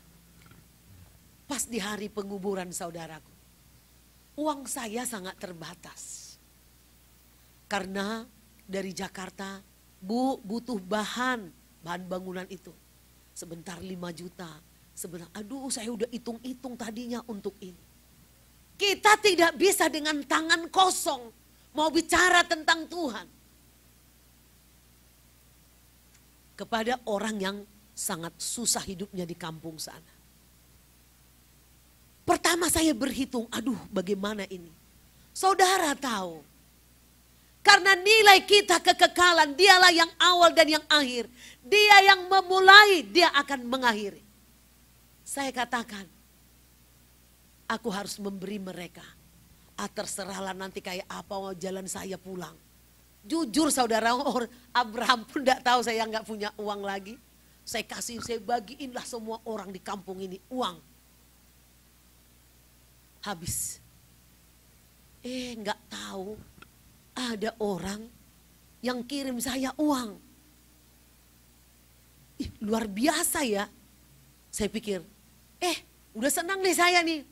Speaker 3: Pas di hari penguburan saudaraku. Uang saya sangat terbatas. Karena dari Jakarta, Bu butuh bahan bangunan itu. Sebentar 5 juta. Sebentar, aduh saya udah hitung-hitung tadinya untuk ini. Kita tidak bisa dengan tangan kosong mau bicara tentang Tuhan. Kepada orang yang sangat susah hidupnya di kampung sana. Pertama saya berhitung, aduh bagaimana ini. Saudara tahu, karena nilai kita kekekalan, dialah yang awal dan yang akhir. Dia yang memulai, dia akan mengakhiri. Saya katakan, aku harus memberi mereka. Terserahlah nanti kayak apa jalan saya pulang. Jujur saudara, Abraham pun tidak tahu saya nggak punya uang lagi. Saya bagiinlah semua orang di kampung ini uang. Habis. Nggak tahu ada orang yang kirim saya uang. Luar biasa ya. Saya pikir, udah senang nih saya nih.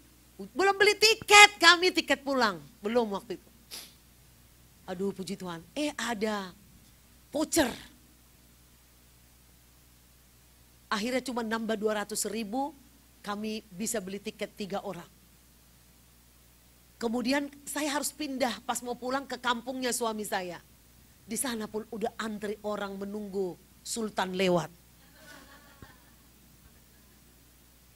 Speaker 3: Belum beli tiket, kami tiket pulang. Belum waktu itu. Aduh puji Tuhan, ada voucher. Akhirnya cuma nambah 200.000, kami bisa beli tiket 3 orang. Kemudian saya harus pindah pas mau pulang ke kampungnya suami saya. Di sana pun udah antri orang menunggu Sultan lewat.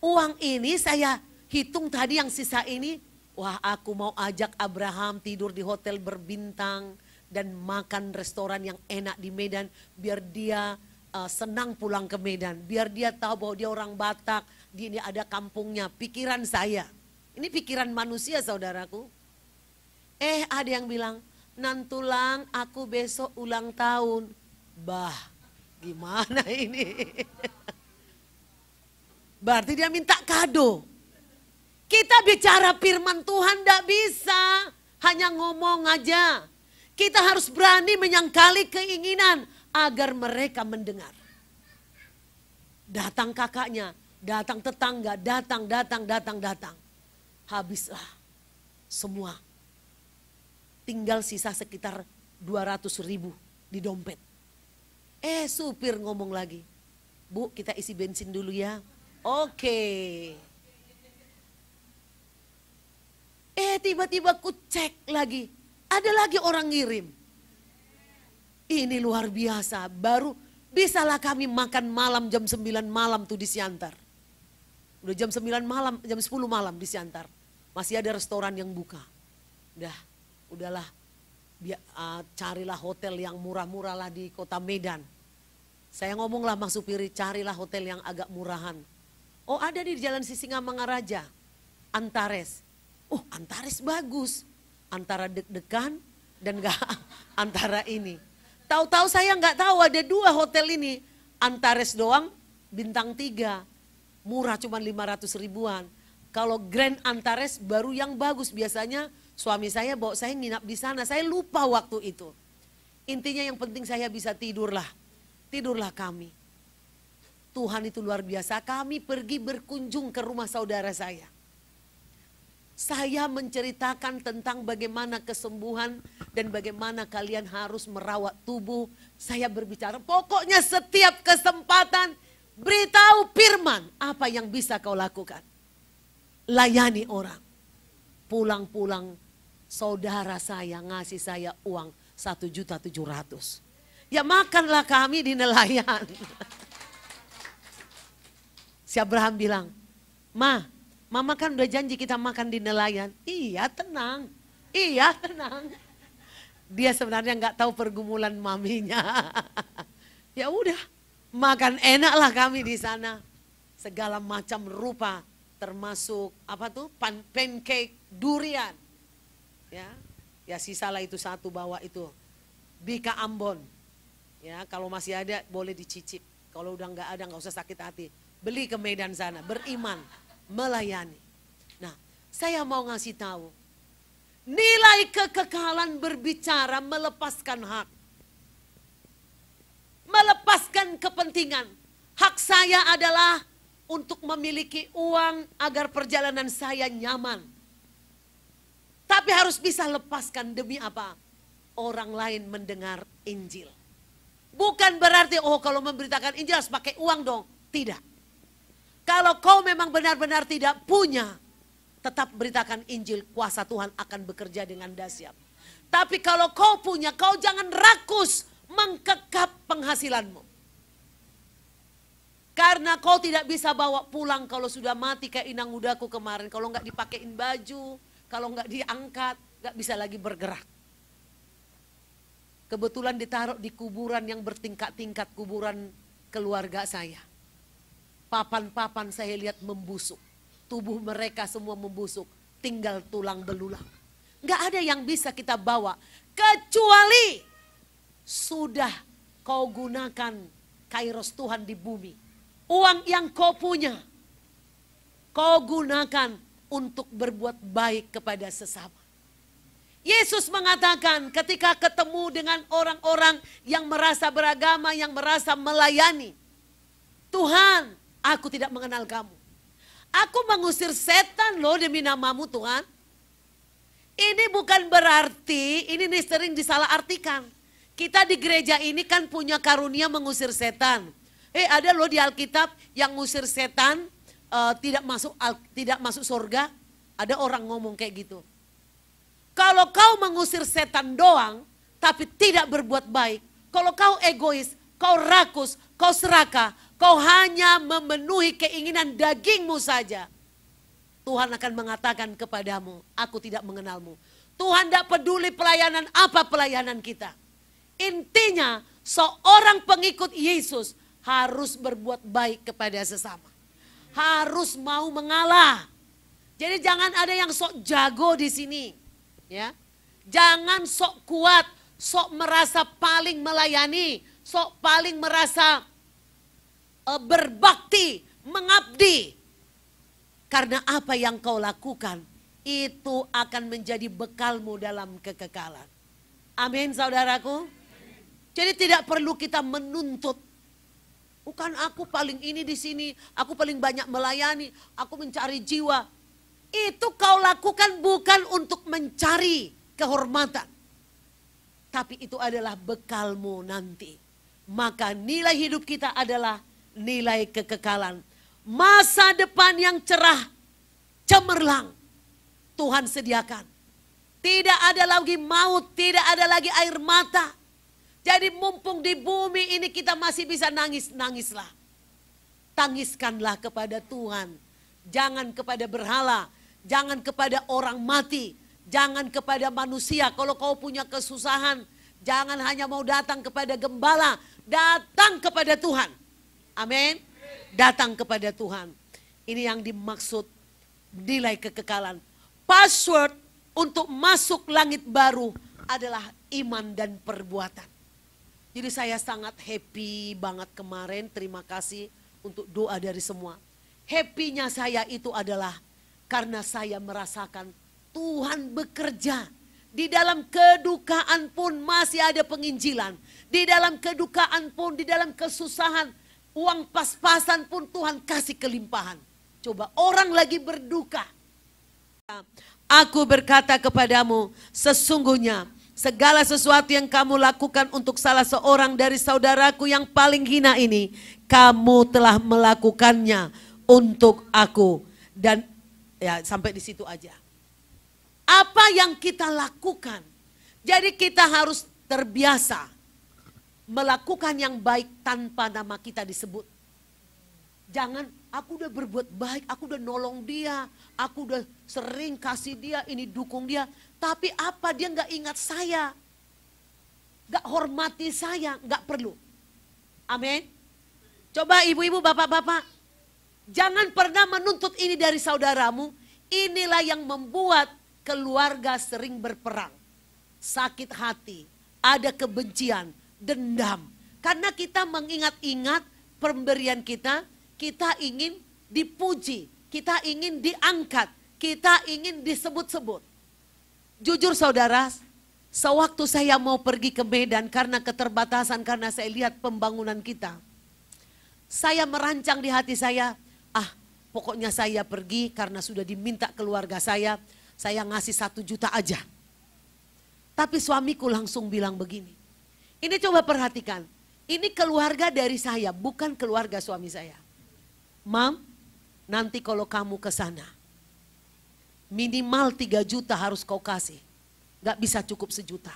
Speaker 3: Uang ini saya hitung tadi yang sisa ini. Wah aku mau ajak Abraham tidur di hotel berbintang dan makan restoran yang enak di Medan. Biar dia senang pulang ke Medan. Biar dia tahu bahwa dia orang Batak, dia ini ada kampungnya. Pikiran saya, ini pikiran manusia saudaraku. Ada yang bilang, nantulang aku besok ulang tahun. Bah gimana ini? Berarti dia minta kado. Kita bicara firman Tuhan tidak bisa, hanya ngomong aja. Kita harus berani menyangkali keinginan agar mereka mendengar. Datang kakaknya, datang tetangga, datang. Habislah semua. Tinggal sisa sekitar 200.000 di dompet. Supir ngomong lagi, Bu kita isi bensin dulu ya. Oke. Tiba-tiba ku cek lagi, ada lagi orang ngirim. Ini luar biasa, baru bisalah kami makan malam jam 9 malam tuh di Siantar. Udah jam 9 malam, jam 10 malam di Siantar. Masih ada restoran yang buka. Udahlah, carilah hotel yang murah-murah lah di kota Medan. Saya ngomonglah Mas Supiri, carilah hotel yang agak murahan. Ada di Jalan Sisingamangaraja, Antares. Antares bagus, antara deg-degan dan gak antara ini. Tahu-tahu saya nggak tahu ada 2 hotel ini, Antares doang, bintang 3, murah cuma 500 ribuan. Kalau Grand Antares baru yang bagus, biasanya suami saya bawa saya nginap di sana, saya lupa waktu itu. Intinya yang penting saya bisa tidurlah kami. Tuhan itu luar biasa, kami pergi berkunjung ke rumah saudara saya. Saya menceritakan tentang bagaimana kesembuhan dan bagaimana kalian harus merawat tubuh. Saya berbicara, pokoknya setiap kesempatan beritahu firman apa yang bisa kau lakukan. Layani orang. Pulang-pulang saudara saya ngasih saya uang 1.700.000. Ya makanlah kami di nelayan. Si Abraham bilang, Mama kan udah janji kita makan di nelayan. Iya tenang. Dia sebenarnya nggak tahu pergumulan maminya. Ya udah, Makan enaklah kami di sana. Segala macam rupa, termasuk apa tuh? Pancake durian. Ya sisalah itu satu bawa itu. Bika Ambon. Ya, kalau masih ada boleh dicicip. Kalau udah nggak ada nggak usah sakit hati. Beli ke Medan sana, beriman, melayani. Nah, saya mau ngasih tahu. Nilai kekekalan berbicara melepaskan hak. Melepaskan kepentingan. Hak saya adalah untuk memiliki uang agar perjalanan saya nyaman. Tapi harus bisa lepaskan demi apa? Orang lain mendengar Injil. Bukan berarti kalau memberitakan Injil harus pakai uang dong. Tidak. Kalau kau memang benar-benar tidak punya, tetap beritakan Injil, kuasa Tuhan akan bekerja dengan dahsyat. Tapi kalau kau punya, kau jangan rakus mengkekap penghasilanmu. Karena kau tidak bisa bawa pulang kalau sudah mati kayak inang udaku kemarin. Kalau nggak dipakein baju, kalau nggak diangkat, nggak bisa lagi bergerak. Kebetulan ditaruh di kuburan yang bertingkat-tingkat, kuburan keluarga saya. Papan-papan saya lihat membusuk. Tubuh mereka semua membusuk, tinggal tulang belulang. Nggak ada yang bisa kita bawa, kecuali sudah kau gunakan kairos Tuhan di bumi. Uang yang kau punya, kau gunakan untuk berbuat baik kepada sesama. Yesus mengatakan ketika ketemu dengan orang-orang yang merasa beragama, yang merasa melayani. Tuhan, aku tidak mengenal kamu. Aku mengusir setan loh demi namamu Tuhan. Ini bukan berarti, ini nih sering disalah artikan. Kita di gereja ini kan punya karunia mengusir setan. Ada loh di Alkitab yang ngusir setan tidak masuk surga. Ada orang ngomong kayak gitu. Kalau kau mengusir setan doang, tapi tidak berbuat baik. Kalau kau egois, kau rakus, kau serakah, kau hanya memenuhi keinginan dagingmu saja. Tuhan akan mengatakan kepadamu, aku tidak mengenalmu. Tuhan tidak peduli pelayanan apa pelayanan kita. Intinya seorang pengikut Yesus harus berbuat baik kepada sesama. Harus mau mengalah. Jadi jangan ada yang sok jago di sini. Ya, jangan sok kuat, sok merasa paling melayani, sok paling merasa berbakti, mengabdi. Karena apa yang kau lakukan itu akan menjadi bekalmu dalam kekekalan. Amin saudaraku. Jadi tidak perlu kita menuntut. Bukan aku paling ini di sini, aku paling banyak melayani, aku mencari jiwa. Itu kau lakukan bukan untuk mencari kehormatan. Tapi itu adalah bekalmu nanti. Maka nilai hidup kita adalah nilai kekekalan. Masa depan yang cerah, cemerlang. Tuhan sediakan. Tidak ada lagi maut, tidak ada lagi air mata. Jadi mumpung di bumi ini kita masih bisa nangis, nangislah. Tangiskanlah kepada Tuhan. Jangan kepada berhala. Jangan kepada orang mati, jangan kepada manusia. Kalau kau punya kesusahan, jangan hanya mau datang kepada gembala, datang kepada Tuhan. Amin. Datang kepada Tuhan. Ini yang dimaksud nilai kekekalan. Password untuk masuk langit baru adalah iman dan perbuatan. Jadi saya sangat happy banget kemarin. Terima kasih untuk doa dari semua. Happy-nya saya itu adalah karena saya merasakan Tuhan bekerja. Di dalam kedukaan pun masih ada penginjilan. Di dalam kedukaan pun, di dalam kesusahan, uang pas-pasan pun Tuhan kasih kelimpahan. Coba orang lagi berduka. Aku berkata kepadamu, sesungguhnya segala sesuatu yang kamu lakukan untuk salah seorang dari saudaraku yang paling hina ini, kamu telah melakukannya untuk aku. Dan ya sampai di situ aja. Apa yang kita lakukan? Jadi kita harus terbiasa melakukan yang baik tanpa nama kita disebut. Jangan aku udah berbuat baik, aku udah nolong dia, aku udah sering kasih dia, ini dukung dia. Tapi apa dia nggak ingat saya, nggak hormati saya, nggak perlu. Amin. Coba ibu-ibu, bapak-bapak, jangan pernah menuntut ini dari saudaramu. Inilah yang membuat keluarga sering berperang. Sakit hati, ada kebencian, dendam. Karena kita mengingat-ingat pemberian kita, kita ingin dipuji, kita ingin diangkat, kita ingin disebut-sebut. Jujur saudara, sewaktu saya mau pergi ke Medan karena keterbatasan, karena saya lihat pembangunan kita. Saya merancang di hati saya, pokoknya saya pergi karena sudah diminta keluarga saya ngasih 1 juta aja. Tapi suamiku langsung bilang begini, ini coba perhatikan, ini keluarga dari saya, bukan keluarga suami saya. Mam, nanti kalau kamu ke sana, minimal 3 juta harus kau kasih. Gak bisa cukup 1 juta.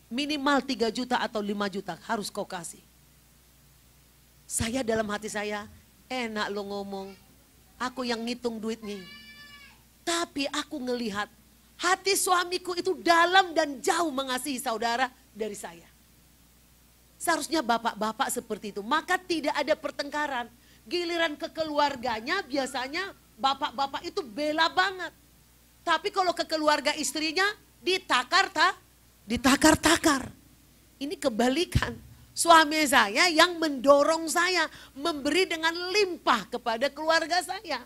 Speaker 3: Minimal 3 juta atau 5 juta harus kau kasih. Saya dalam hati saya, enak lo ngomong, aku yang ngitung duitnya. Tapi aku ngelihat, hati suamiku itu dalam dan jauh mengasihi saudara dari saya. Seharusnya bapak-bapak seperti itu, maka tidak ada pertengkaran. Giliran ke keluarganya biasanya bapak-bapak itu bela banget. Tapi kalau ke keluarga istrinya ditakar-takar. Ini kebalikan. Suami saya yang mendorong saya memberi dengan limpah kepada keluarga saya.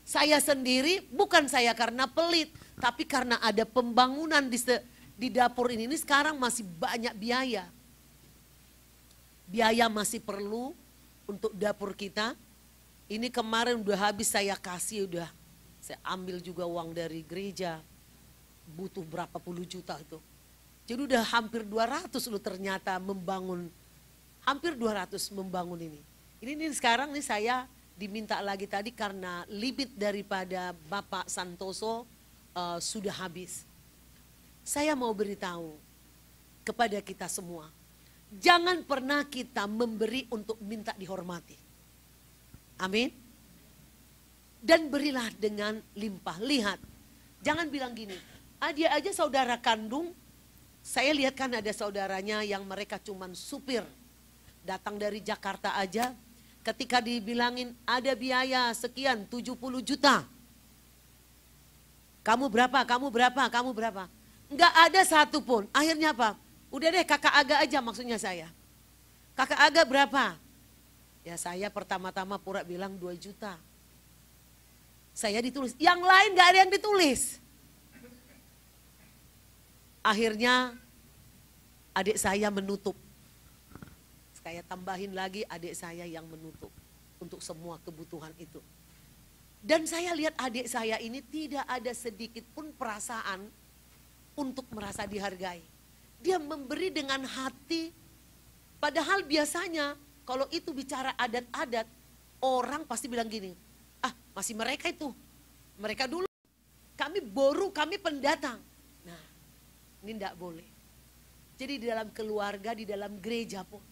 Speaker 3: Saya sendiri bukan saya karena pelit, tapi karena ada pembangunan di dapur ini sekarang masih banyak biaya. Biaya masih perlu untuk dapur kita. Ini kemarin udah habis saya kasih, saya ambil juga uang dari gereja. Butuh berapa puluh juta itu. Jadi udah hampir 200 loh ternyata membangun. Hampir 200 membangun ini. Ini sekarang nih saya diminta lagi tadi karena limit daripada Bapak Santoso sudah habis. Saya mau beritahu kepada kita semua. Jangan pernah kita memberi untuk minta dihormati. Amin. Dan berilah dengan limpah. Lihat, jangan bilang gini, dia aja saudara kandung. Saya lihat kan ada saudaranya yang mereka cuman supir. Datang dari Jakarta aja, ketika dibilangin ada biaya sekian 70 juta. Kamu berapa, kamu berapa, kamu berapa. Enggak ada satupun. Akhirnya apa? Udah deh kakak Aga aja maksudnya saya. Kakak Aga berapa? Ya saya pertama-tama pura bilang 2 juta. Saya ditulis, yang lain gak ada yang ditulis. Akhirnya adik saya menutup. Saya tambahin lagi adik saya yang menutup untuk semua kebutuhan itu. Dan saya lihat adik saya ini tidak ada sedikit pun perasaan untuk merasa dihargai. Dia memberi dengan hati, padahal biasanya kalau itu bicara adat-adat, orang pasti bilang gini, masih mereka itu, mereka dulu, kami boru, kami pendatang. Nah, ini enggak boleh. Jadi di dalam keluarga, di dalam gereja pun.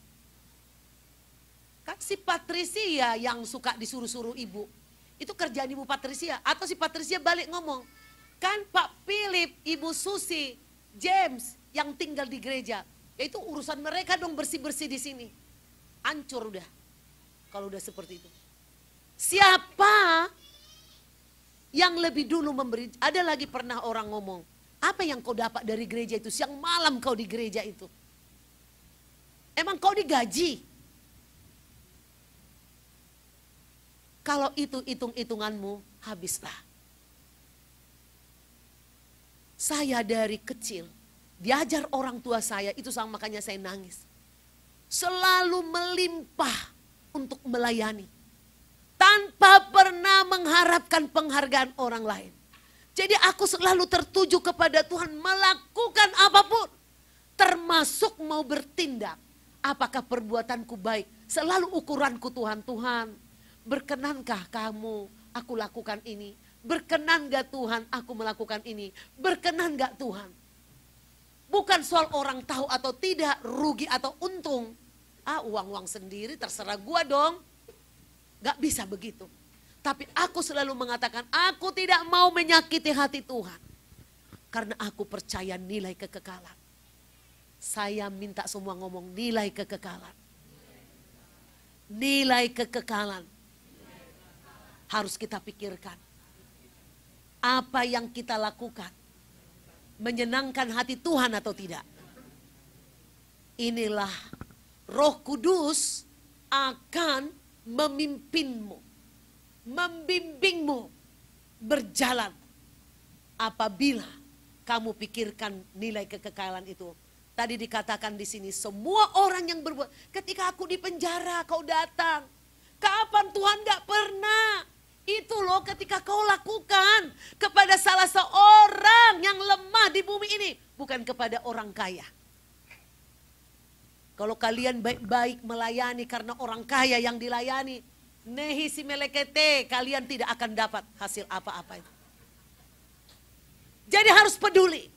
Speaker 3: Kan si Patricia yang suka disuruh-suruh ibu. Itu kerjaan ibu Patricia. Atau si Patricia balik ngomong. Kan Pak Philip, Ibu Susi, James yang tinggal di gereja. Ya itu urusan mereka dong bersih-bersih di sini. Hancur udah. Kalau udah seperti itu. Siapa yang lebih dulu memberi? Ada lagi pernah orang ngomong. Apa yang kau dapat dari gereja itu? Siang malam kau di gereja itu. Emang kau digaji? Kalau itu hitung-hitunganmu, habislah. Saya dari kecil, diajar orang tua saya, itu sama makanya saya nangis. Selalu melimpah untuk melayani. Tanpa pernah mengharapkan penghargaan orang lain. Jadi aku selalu tertuju kepada Tuhan melakukan apapun. Termasuk mau bertindak. Apakah perbuatanku baik? Selalu ukuranku Tuhan, berkenankah kamu aku lakukan ini? Berkenan gak Tuhan aku melakukan ini? Berkenan gak Tuhan? Bukan soal orang tahu atau tidak, rugi atau untung. Uang-uang sendiri terserah gua dong. Gak bisa begitu. Tapi aku selalu mengatakan, aku tidak mau menyakiti hati Tuhan. Karena aku percaya nilai kekekalan. Saya minta semua ngomong nilai kekekalan. nilai kekekalan harus kita pikirkan. Apa yang kita lakukan menyenangkan hati Tuhan atau tidak? Inilah Roh Kudus akan memimpinmu, membimbingmu berjalan apabila kamu pikirkan nilai kekekalan itu. Tadi dikatakan di sini, semua orang yang berbuat, ketika aku di penjara kau datang. Kapan Tuhan gak pernah? Itu loh ketika kau lakukan kepada salah seorang yang lemah di bumi ini. Bukan kepada orang kaya. Kalau kalian baik-baik melayani karena orang kaya yang dilayani, nehi si melekete, kalian tidak akan dapat hasil apa-apa itu. Jadi harus peduli.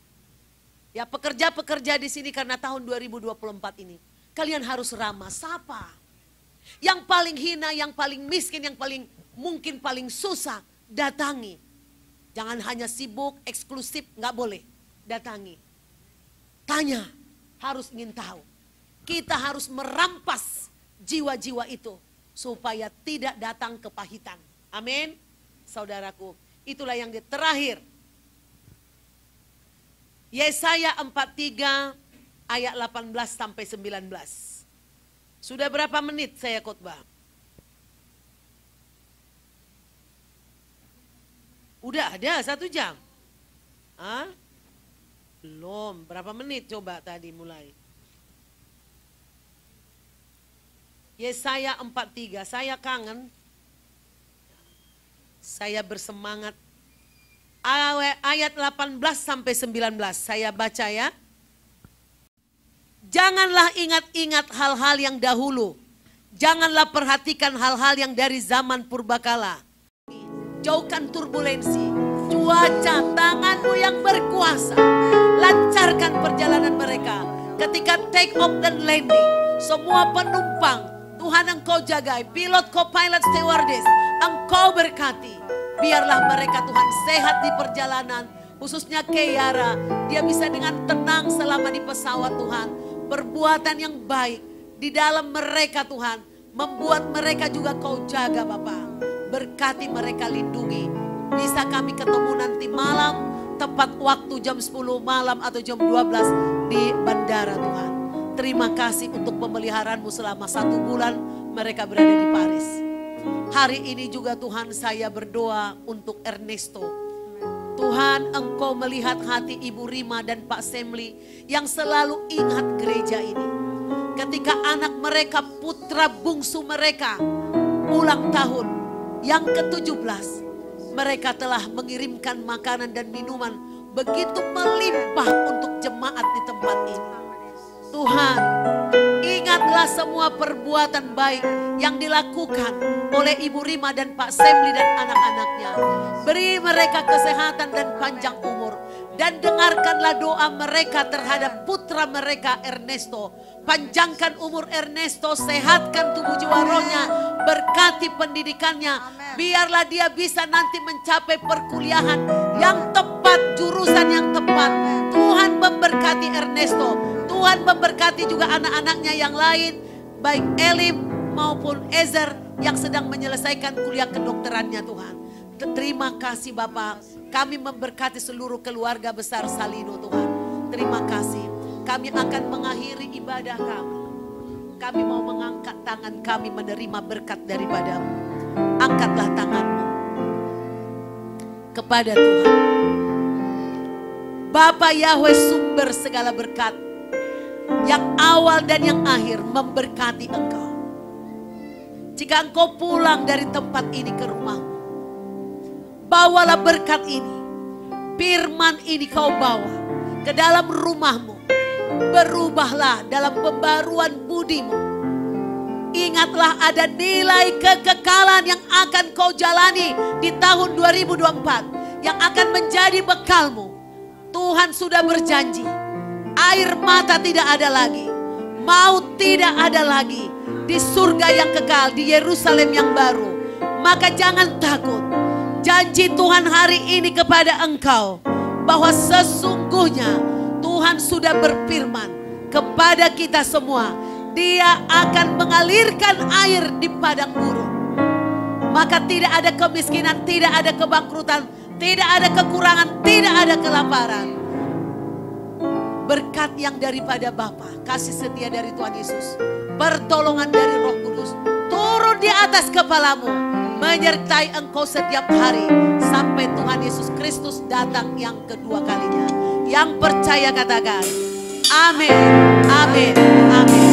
Speaker 3: Ya pekerja-pekerja di sini karena tahun 2024 ini, kalian harus ramah, sapa. Yang paling hina, yang paling miskin, yang paling mungkin paling susah, datangi. Jangan hanya sibuk, eksklusif, nggak boleh. Datangi. Tanya, harus ingin tahu. Kita harus merampas jiwa-jiwa itu supaya tidak datang kepahitan. Amin. Saudaraku, itulah yang terakhir. Yesaya 43 ayat 18 sampai 19. Sudah berapa menit saya khotbah? Udah ada 1 jam? Hah? Belum, berapa menit coba tadi mulai? Yesaya 43, saya kangen. Saya bersemangat. Ayat 18 sampai 19 saya baca ya. Janganlah ingat-ingat hal-hal yang dahulu. Janganlah perhatikan hal-hal yang dari zaman purbakala. Jauhkan turbulensi, cuaca, tanganmu yang berkuasa. Lancarkan perjalanan mereka. Ketika take off dan landing, semua penumpang, Tuhan engkau jagai, pilot, co-pilot, stewardess, engkau berkati. Biarlah mereka Tuhan sehat di perjalanan, khususnya Kiara. Dia bisa dengan tenang selama di pesawat Tuhan. Perbuatan yang baik di dalam mereka Tuhan, membuat mereka juga kau jaga Bapa. Berkati mereka, lindungi. Bisa kami ketemu nanti malam, tepat waktu jam 10 malam atau jam 12 di bandara Tuhan. Terima kasih untuk pemeliharaanmu selama 1 bulan mereka berada di Paris. Hari ini juga Tuhan saya berdoa untuk Ernesto. Tuhan engkau melihat hati Ibu Rima dan Pak Semli yang selalu ingat gereja ini. Ketika anak mereka, putra bungsu mereka ulang tahun yang ke-17. Mereka telah mengirimkan makanan dan minuman begitu melimpah untuk jemaat di tempat ini. Tuhan, ingatlah semua perbuatan baik yang dilakukan oleh Ibu Rima dan Pak Semli dan anak-anaknya. Beri mereka kesehatan dan panjang umur. Dan dengarkanlah doa mereka terhadap putra mereka Ernesto. Panjangkan umur Ernesto, sehatkan tubuh jiwa rohnya, berkati pendidikannya. Biarlah dia bisa nanti mencapai perkuliahan yang tepat, jurusan yang tepat. Tuhan memberkati Ernesto. Tuhan memberkati juga anak-anaknya yang lain, baik Elim maupun Ezer yang sedang menyelesaikan kuliah kedokterannya Tuhan. Terima kasih Bapak, kami memberkati seluruh keluarga besar Salino Tuhan. Terima kasih, kami akan mengakhiri ibadah kami. Kami mau mengangkat tangan kami menerima berkat daripadamu. Angkatlah tanganmu kepada Tuhan. Bapa Yahweh sumber segala berkat, yang awal dan yang akhir memberkati engkau. Jika engkau pulang dari tempat ini ke rumahmu, bawalah berkat ini, firman ini kau bawa ke dalam rumahmu. Berubahlah dalam pembaruan budimu. Ingatlah ada nilai kekekalan yang akan kau jalani di tahun 2024. Yang akan menjadi bekalmu. Tuhan sudah berjanji, air mata tidak ada lagi, maut tidak ada lagi di surga yang kekal, di Yerusalem yang baru. Maka jangan takut. Janji Tuhan hari ini kepada engkau bahwa sesungguhnya Tuhan sudah berfirman kepada kita semua, Dia akan mengalirkan air di padang gurun. Maka tidak ada kemiskinan, tidak ada kebangkrutan, tidak ada kekurangan, tidak ada kelaparan. Berkat yang daripada Bapa, kasih setia dari Tuhan Yesus, pertolongan dari Roh Kudus turun di atas kepalamu, menyertai engkau setiap hari sampai Tuhan Yesus Kristus datang yang kedua kalinya. Yang percaya katakan amin, amin, amin.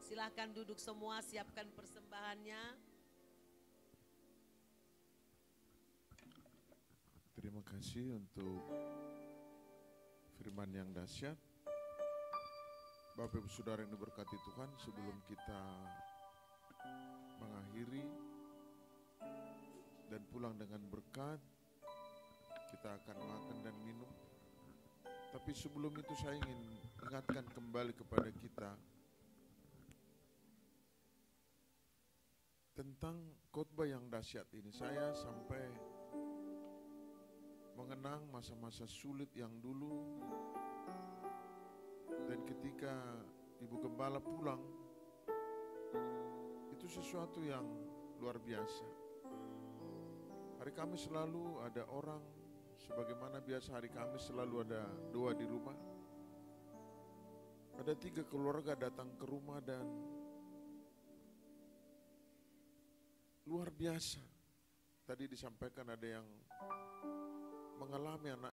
Speaker 3: Silakan duduk semua, siapkan persembahannya.
Speaker 4: Terima kasih untuk firman yang dahsyat. Bapak Ibu Saudara yang diberkati Tuhan, sebelum kita mengakhiri dan pulang dengan berkat, kita akan makan dan minum. Tapi sebelum itu saya ingin ingatkan kembali kepada kita tentang khotbah yang dahsyat ini. Saya sampai mengenang masa-masa sulit yang dulu, dan ketika Ibu Gembala pulang, itu sesuatu yang luar biasa. Hari Kamis selalu ada orang, sebagaimana biasa hari Kamis selalu ada doa di rumah. Ada 3 keluarga datang ke rumah dan luar biasa. Tadi disampaikan ada yang mengalami anak.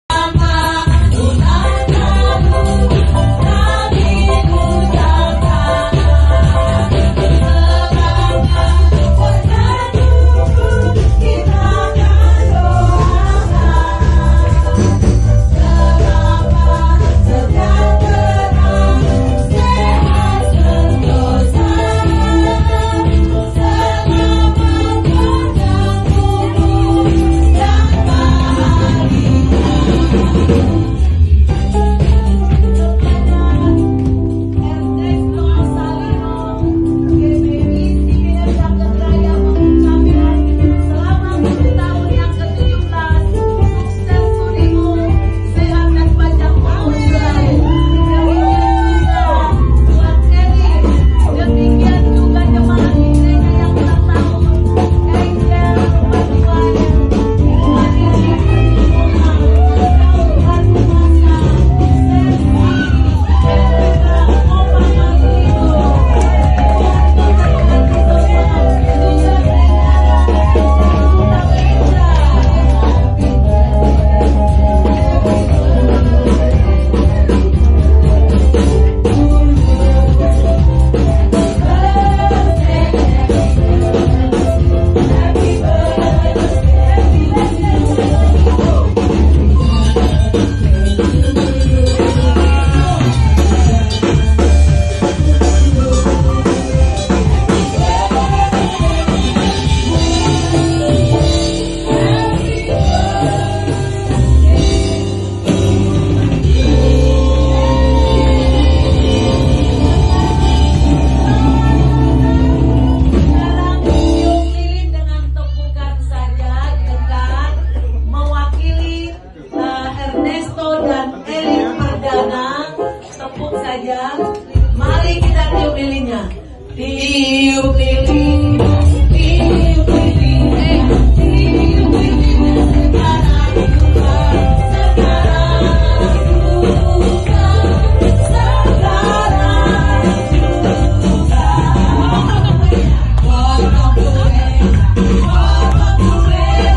Speaker 3: semuanya. Tiup lilin, tiup lilin, tiup lilin, sekarang juga, sekarang juga, sekarang juga. Potong kuenya, potong kuenya,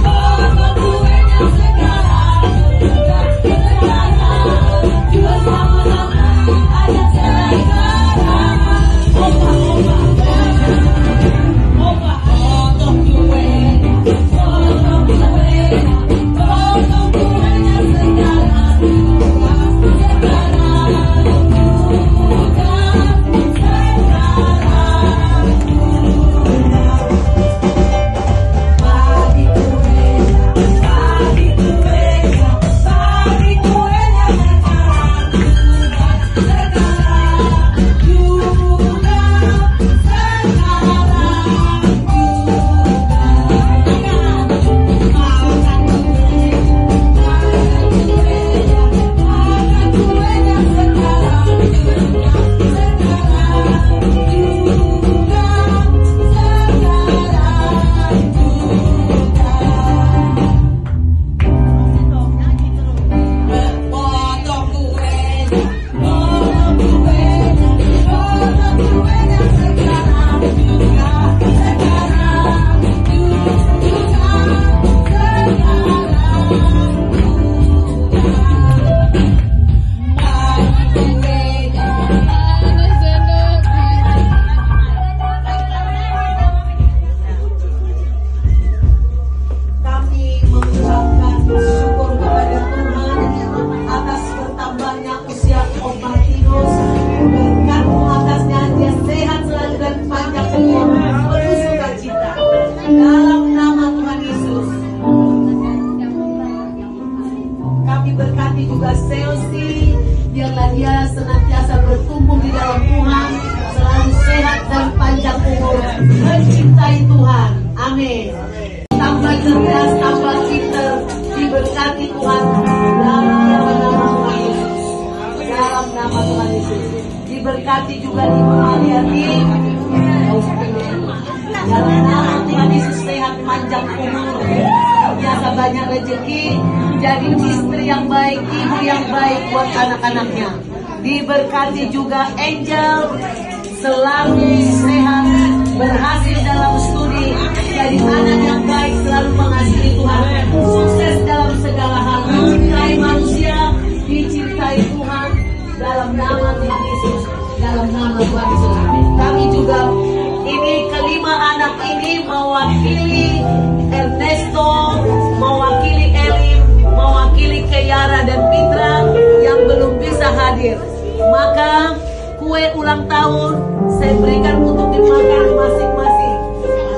Speaker 3: potong kuenya sekarang juga, sekarang bersama-sama ada sekarang. Opa, opa, potong kuenya, potong kuenya, potong kuenya sekarang juga, sekarang juga, sekarang juga. Bagi kuenya, bagi kuenya, bagi kuenya sekarang juga, sekarang juga, sekarang juga. Makan kuenya, makan kuenya, makan kuenya sekarang juga, sekarang juga, sekarang juga. Potong kuenya, potong kuenya, potong kuenya sekarang juga, sekarang juga, Kami mengucapkan syukur kepada Tuhan atas bertambahnya usia Om Martinus. Berkat-Mu atasnya dia sehat selalu dan panjang umur, penuh sukacita. Dalam nama Tuhan Yesus. Kami berkati juga Selsi, biarlah dia senantiasa bertumbuh di dalam Tuhan, selalu sehat dan panjang umur, mencintai Tuhan. Amin. Tambah cerdas, tambah pinter, diberkati Tuhan dalam nama Tuhan Yesus. Dalam nama Tuhan Yesus. Diberkati juga Ibu Aliati. Dalam nama Tuhan Yesus, sehat panjang umur, biasa banyak rezeki, jadi istri yang baik, ibu yang baik buat anak-anaknya. Diberkati juga Angel, selalu sehat, berhasil dalam studi, jadi anak yang baik, selalu mengasihi Tuhan, sukses dalam segala hal, mencintai manusia, dicintai Tuhan, dalam nama Tuhan Yesus, dalam nama Tuhan Yesus. Kami juga ini kelima anak ini mewakili Ernesto, mewakili Elim, mewakili Keyara dan Pitra yang belum bisa hadir. Maka kue ulang tahun saya berikan untuk dimakan masing-masing.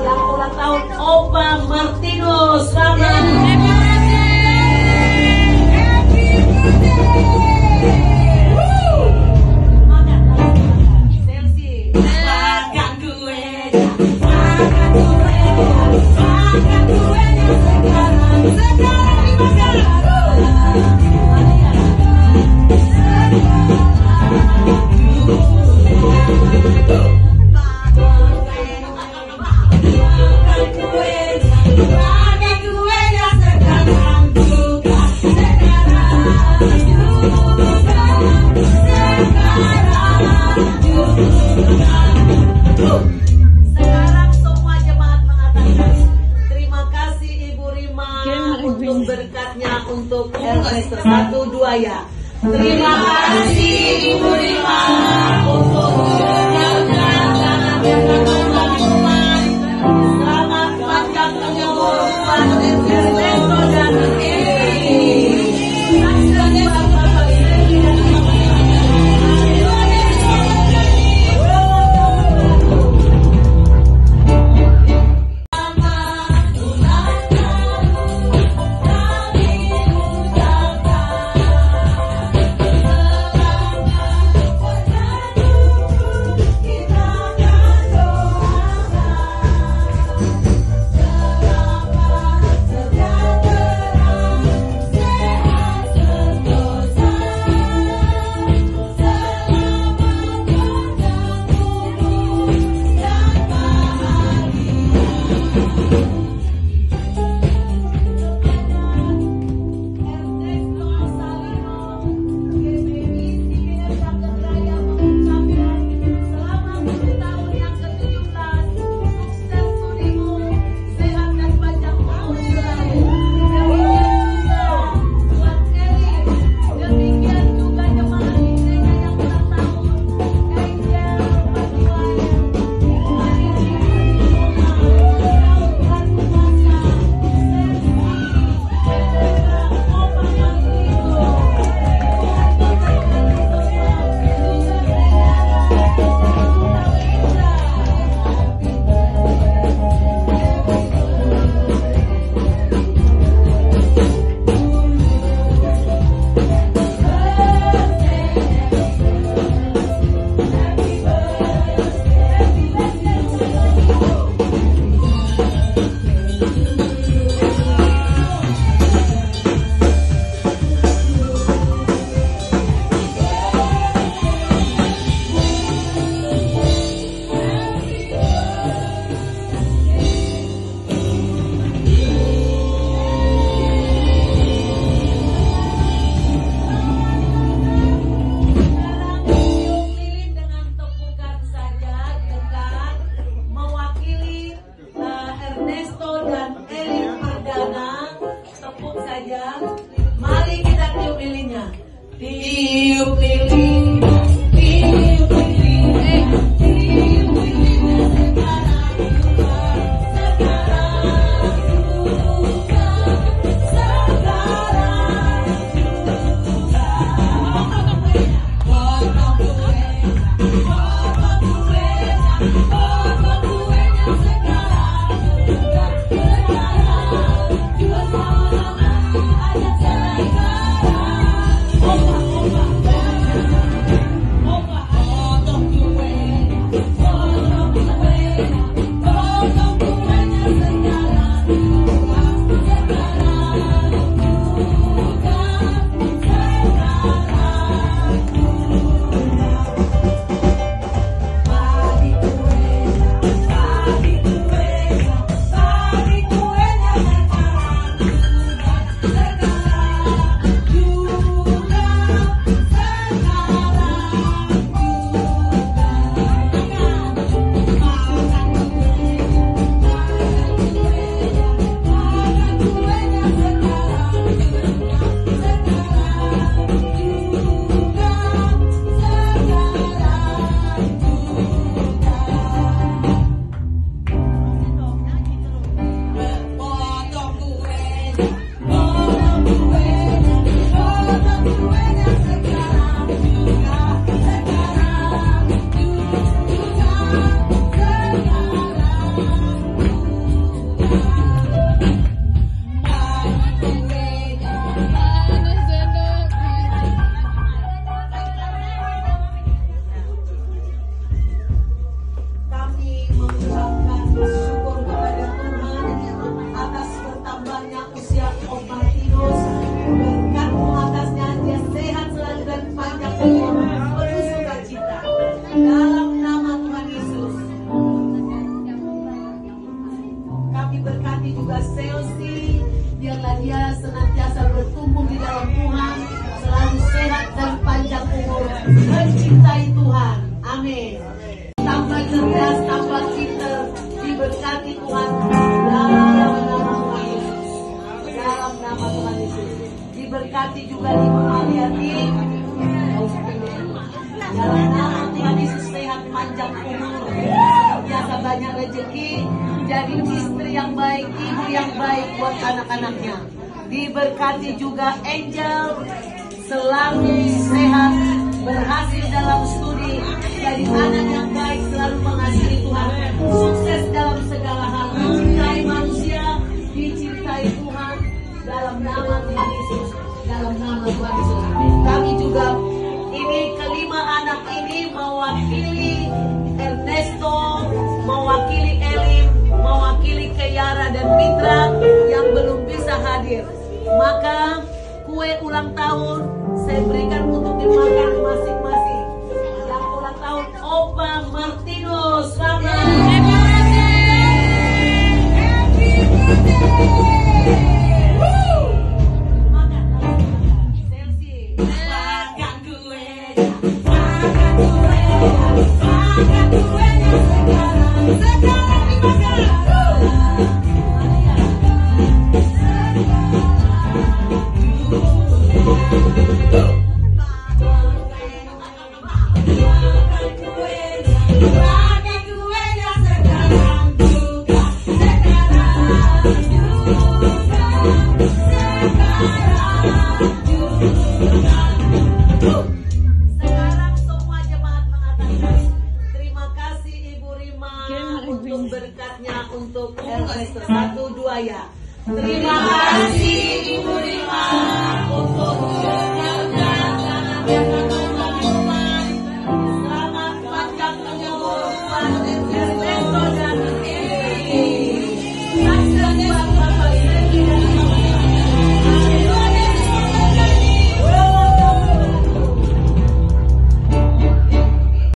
Speaker 3: Yang ulang tahun Opa Martinus, selamat. Sekarang semua jemaat mengatakan terima kasih Ibu Rima untuk berkatnya untuk LS 1-2 ya. Terima kasih Ibu Rima untuk berkatnya. Selamat panjang umur Pak Ernesto dan tambah cerdas, tambah pinter. Diberkati Tuhan dalam nama Tuhan Yesus. Dalam nama Tuhan Yesus. Diberkati juga Ibu Mariati. Dalam nama Tuhan Yesus, sehat panjang umur, biasa banyak rezeki, jadi istri yang baik, ibu yang baik buat anak-anaknya. Diberkati juga Angel, selalu sehat, berhasil dalam studi, jadi anak yang baik, selalu mengasihi Tuhan, sukses dalam segala hal, dicintai manusia, dicintai Tuhan, dalam nama Tuhan Yesus, dalam nama Tuhan Yesus. Kami juga ini kelima anak ini mewakili Ernesto, mewakili Elim, mewakili Keyara dan Mitra yang belum bisa hadir. Maka kue ulang tahun saya berikan untuk dimakan masing-masing. Yang ulang tahun Opa Martinus, selamat. Sekarang semua jemaat mengatakan terima kasih Ibu Rima untuk berkatnya untuk RS 1-2 ya. Terima kasih.